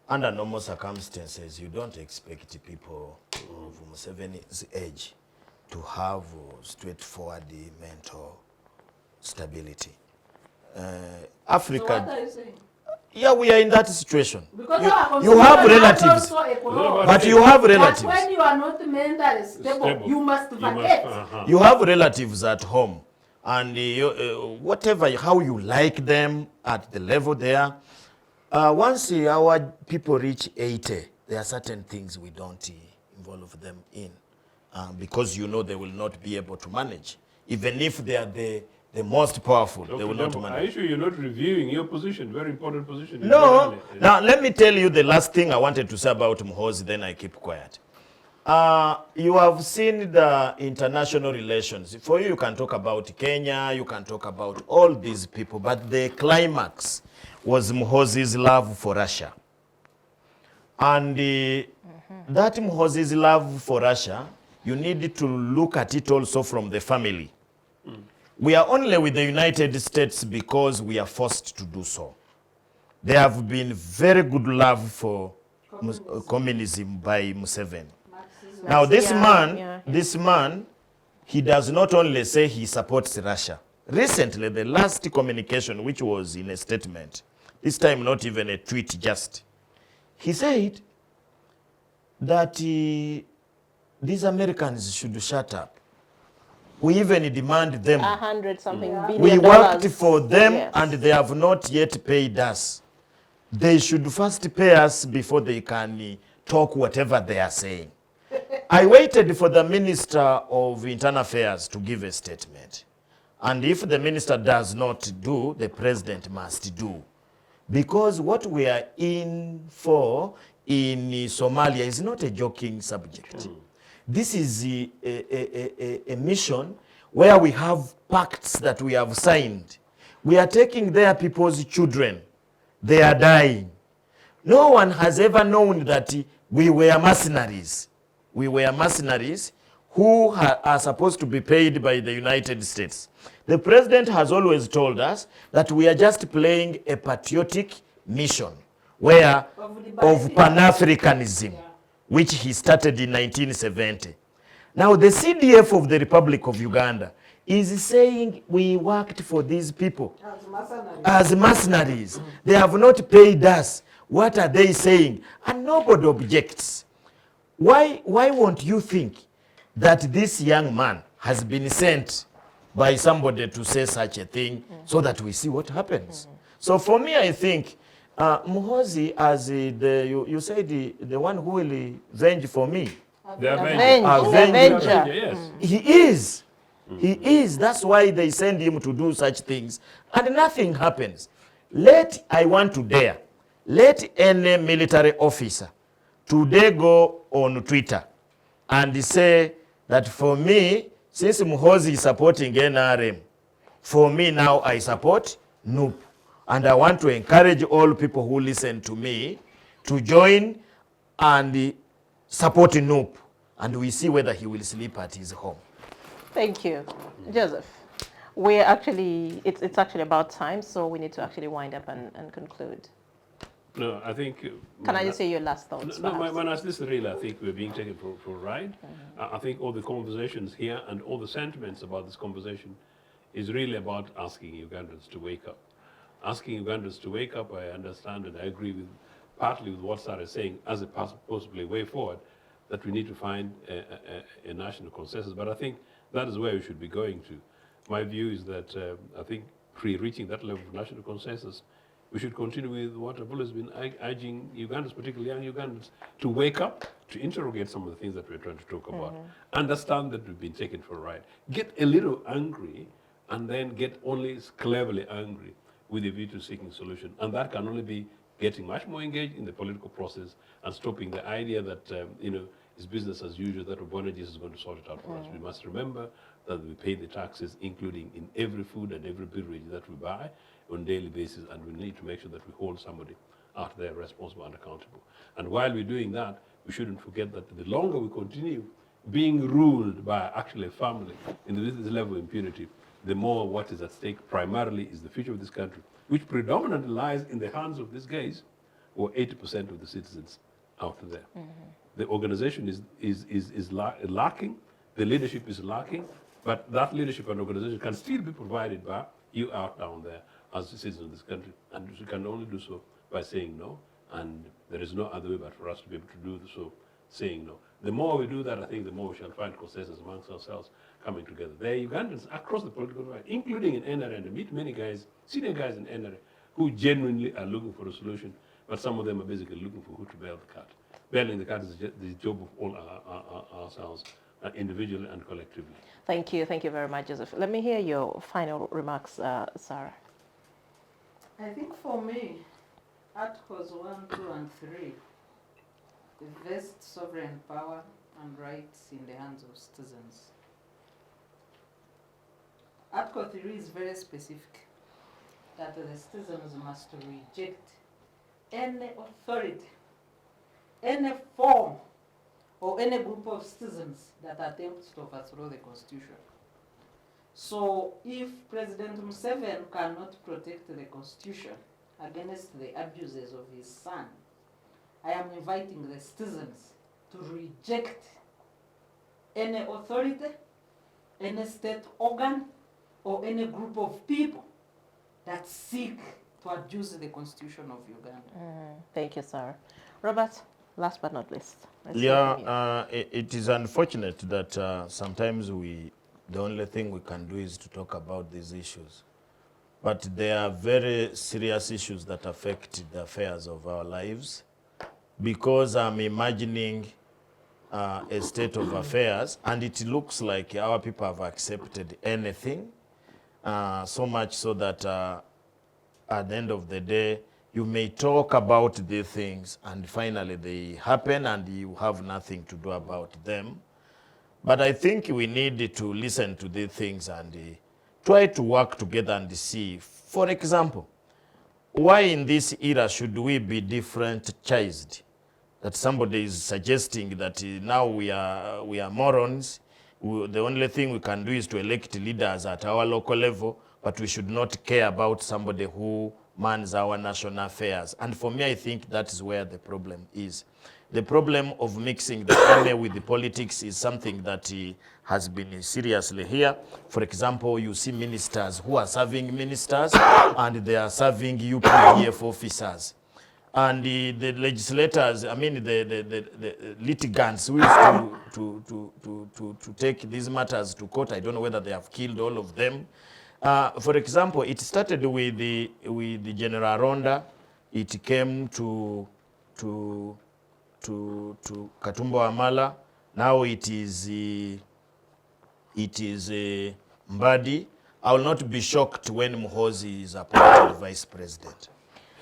Under normal circumstances, you don't expect people of Museveni's age to have straightforward mental stability. So what Africa, are you saying? yeah, we are in that situation. Because You, our you have Constitution has relatives, also a clause but you have that relatives. when you are not mentally stable, you must vacate. You have relatives at home, and whatever, how you like them at the level there. Once our people reach 80, there are certain things we don't involve them in, because you know they will not be able to manage. Even if they are the most powerful, they will not Are manage. you sure you're not reviewing your position? Very important position. No. Now, let me tell you the last thing I wanted to say about Muhoozi, then I keep quiet. You have seen the international relations. For you can talk about Kenya, you can talk about all these people, but the climax was Muhoozi's love for Russia. And that Muhoozi's love for Russia, you need to look at it also from the family. We are only with the United States because we are forced to do so. There have been very good love for communism by Museveni. Now this man, he does not only say he supports Russia. Recently, the last communication, which was in a statement, this time not even a tweet, just, he said that these Americans should shut up. We even demand them. 100-something billion We dollars. worked for them, Yes. and they have not yet paid us. They should first pay us before they can talk whatever they are saying. I waited for the Minister of Internal Affairs to give a statement. And if the minister does not do, the president must do. Because what we are in for in Somalia is not a joking subject. This is a mission where we have pacts that we have signed. We are taking their people's children. They are dying. No one has ever known that we were mercenaries. We were mercenaries who are supposed to be paid by the United States. The president has always told us that we are just playing a patriotic mission where of Pan-Africanism, which he started in 1970. Now the CDF of the Republic of Uganda is saying we worked for these people as mercenaries. They have not paid us. What are they saying? And nobody objects. Why won't you think that this young man has been sent by somebody to say such a thing so that we see what happens? So for me, I think Muhoozi, as you said, the one who will avenge for me. The Avenger. Yes. He is. He is. That's why they send him to do such things. And nothing happens. I want to dare, let any military officer today go on Twitter and say that for me, since Muhoozi is supporting NRM, for me now I support NUP. And I want to encourage all people who listen to me to join and support NUP. And we see whether he will sleep at his home. Thank you. Joseph, we're actually, it's actually about time, so we need to actually wind up and conclude. No, I think... Can I just say your last thoughts? No, when I listen, really, I think we're being taken for a ride. I think all the conversations here and all the sentiments about this conversation is really about asking Ugandans to wake up. Asking Ugandans to wake up, I understand and I agree with partly with what Sarah is saying as a possibly way forward, that we need to find a national consensus. But I think that is where we should be going to. My view is that I think pre-reaching that level of national consensus, we should continue with what I've always been urging Ugandans, particularly young Ugandans, to wake up, to interrogate some of the things that we're trying to talk about. Understand that we've been taken for a ride. Get a little angry, and then get only cleverly angry with a view to seeking solution. And that can only be getting much more engaged in the political process and stopping the idea that, it's business as usual, that Obonages is going to sort it out for us. We must remember that we pay the taxes, including in every food and every beverage that we buy on a daily basis, and we need to make sure that we hold somebody out there responsible and accountable. And while we're doing that, we shouldn't forget that the longer we continue being ruled by actually a family in this level of impunity, the more what is at stake primarily is the future of this country, which predominantly lies in the hands of these guys, or 80% of the citizens out there. The organization is lacking, the leadership is lacking, but that leadership and organization can still be provided by you out down there as citizens of this country. And we can only do so by saying no, and there is no other way but for us to be able to do so, saying no. The more we do that, I think the more we shall find consensus amongst ourselves coming together. There are Ugandans across the political divide, including in NRA, and I meet many guys, senior guys in NRA, who genuinely are looking for a solution, but some of them are basically looking for who to bail the cat. Bailing the cat is the job of all ourselves, individually and collectively. Thank you very much, Joseph. Let me hear your final remarks, Sarah. I think for me, Articles 1, 2, and 3 vest sovereign power and rights in the hands of citizens. Article 3 is very specific, that the citizens must reject any authority, any form, or any group of citizens that attempts to overthrow the Constitution. So if President Museveni cannot protect the Constitution against the abuses of his son, I am inviting the citizens to reject any authority, any state organ, or any group of people that seek to abuse the Constitution of Uganda. Thank you, Sarah. Robert, last but not least. It is unfortunate that sometimes the only thing we can do is to talk about these issues. But there are very serious issues that affect the affairs of our lives, because I'm imagining a state of affairs, and it looks like our people have accepted anything, so much so that at the end of the day, you may talk about these things and finally they happen and you have nothing to do about them. But I think we need to listen to these things and try to work together and see. For example, why in this era should we be differentiated? That somebody is suggesting that now we are morons. The only thing we can do is to elect leaders at our local level, but we should not care about somebody who mans our national affairs. And for me, I think that is where the problem is. The problem of mixing the army with the politics is something that has been seriously here. For example, you see ministers who are serving ministers and they are serving UPDF officers. And the legislators, I mean the litigants who used to take these matters to court, I don't know whether they have killed all of them. For example, it started with the General Ronda. It came to Katumba Wamala. Now it is Mbadi. I will not be shocked when Muhoozi is appointed vice president.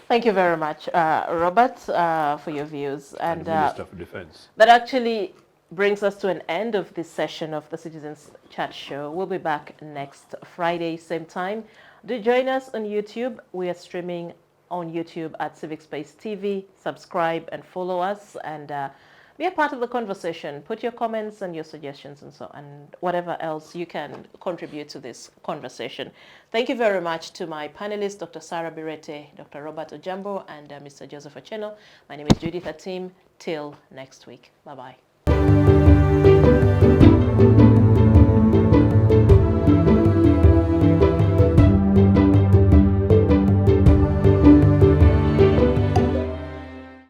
Thank you very much, Robert, for your views. And Minister for Defense. that actually brings us to an end of this session of the Citizens Chat Show. We'll be back next Friday, same time. Do join us on YouTube. We are streaming on YouTube at Civic Space TV. Subscribe and follow us and be a part of the conversation. Put your comments and your suggestions and so and whatever else you can contribute to this conversation. Thank you very much to my panelists, Dr. Sarah Bireete, Dr. Robert Ojambo, and Mr. Joseph Othieno. My name is Judith Atim. Till next week. Bye-bye.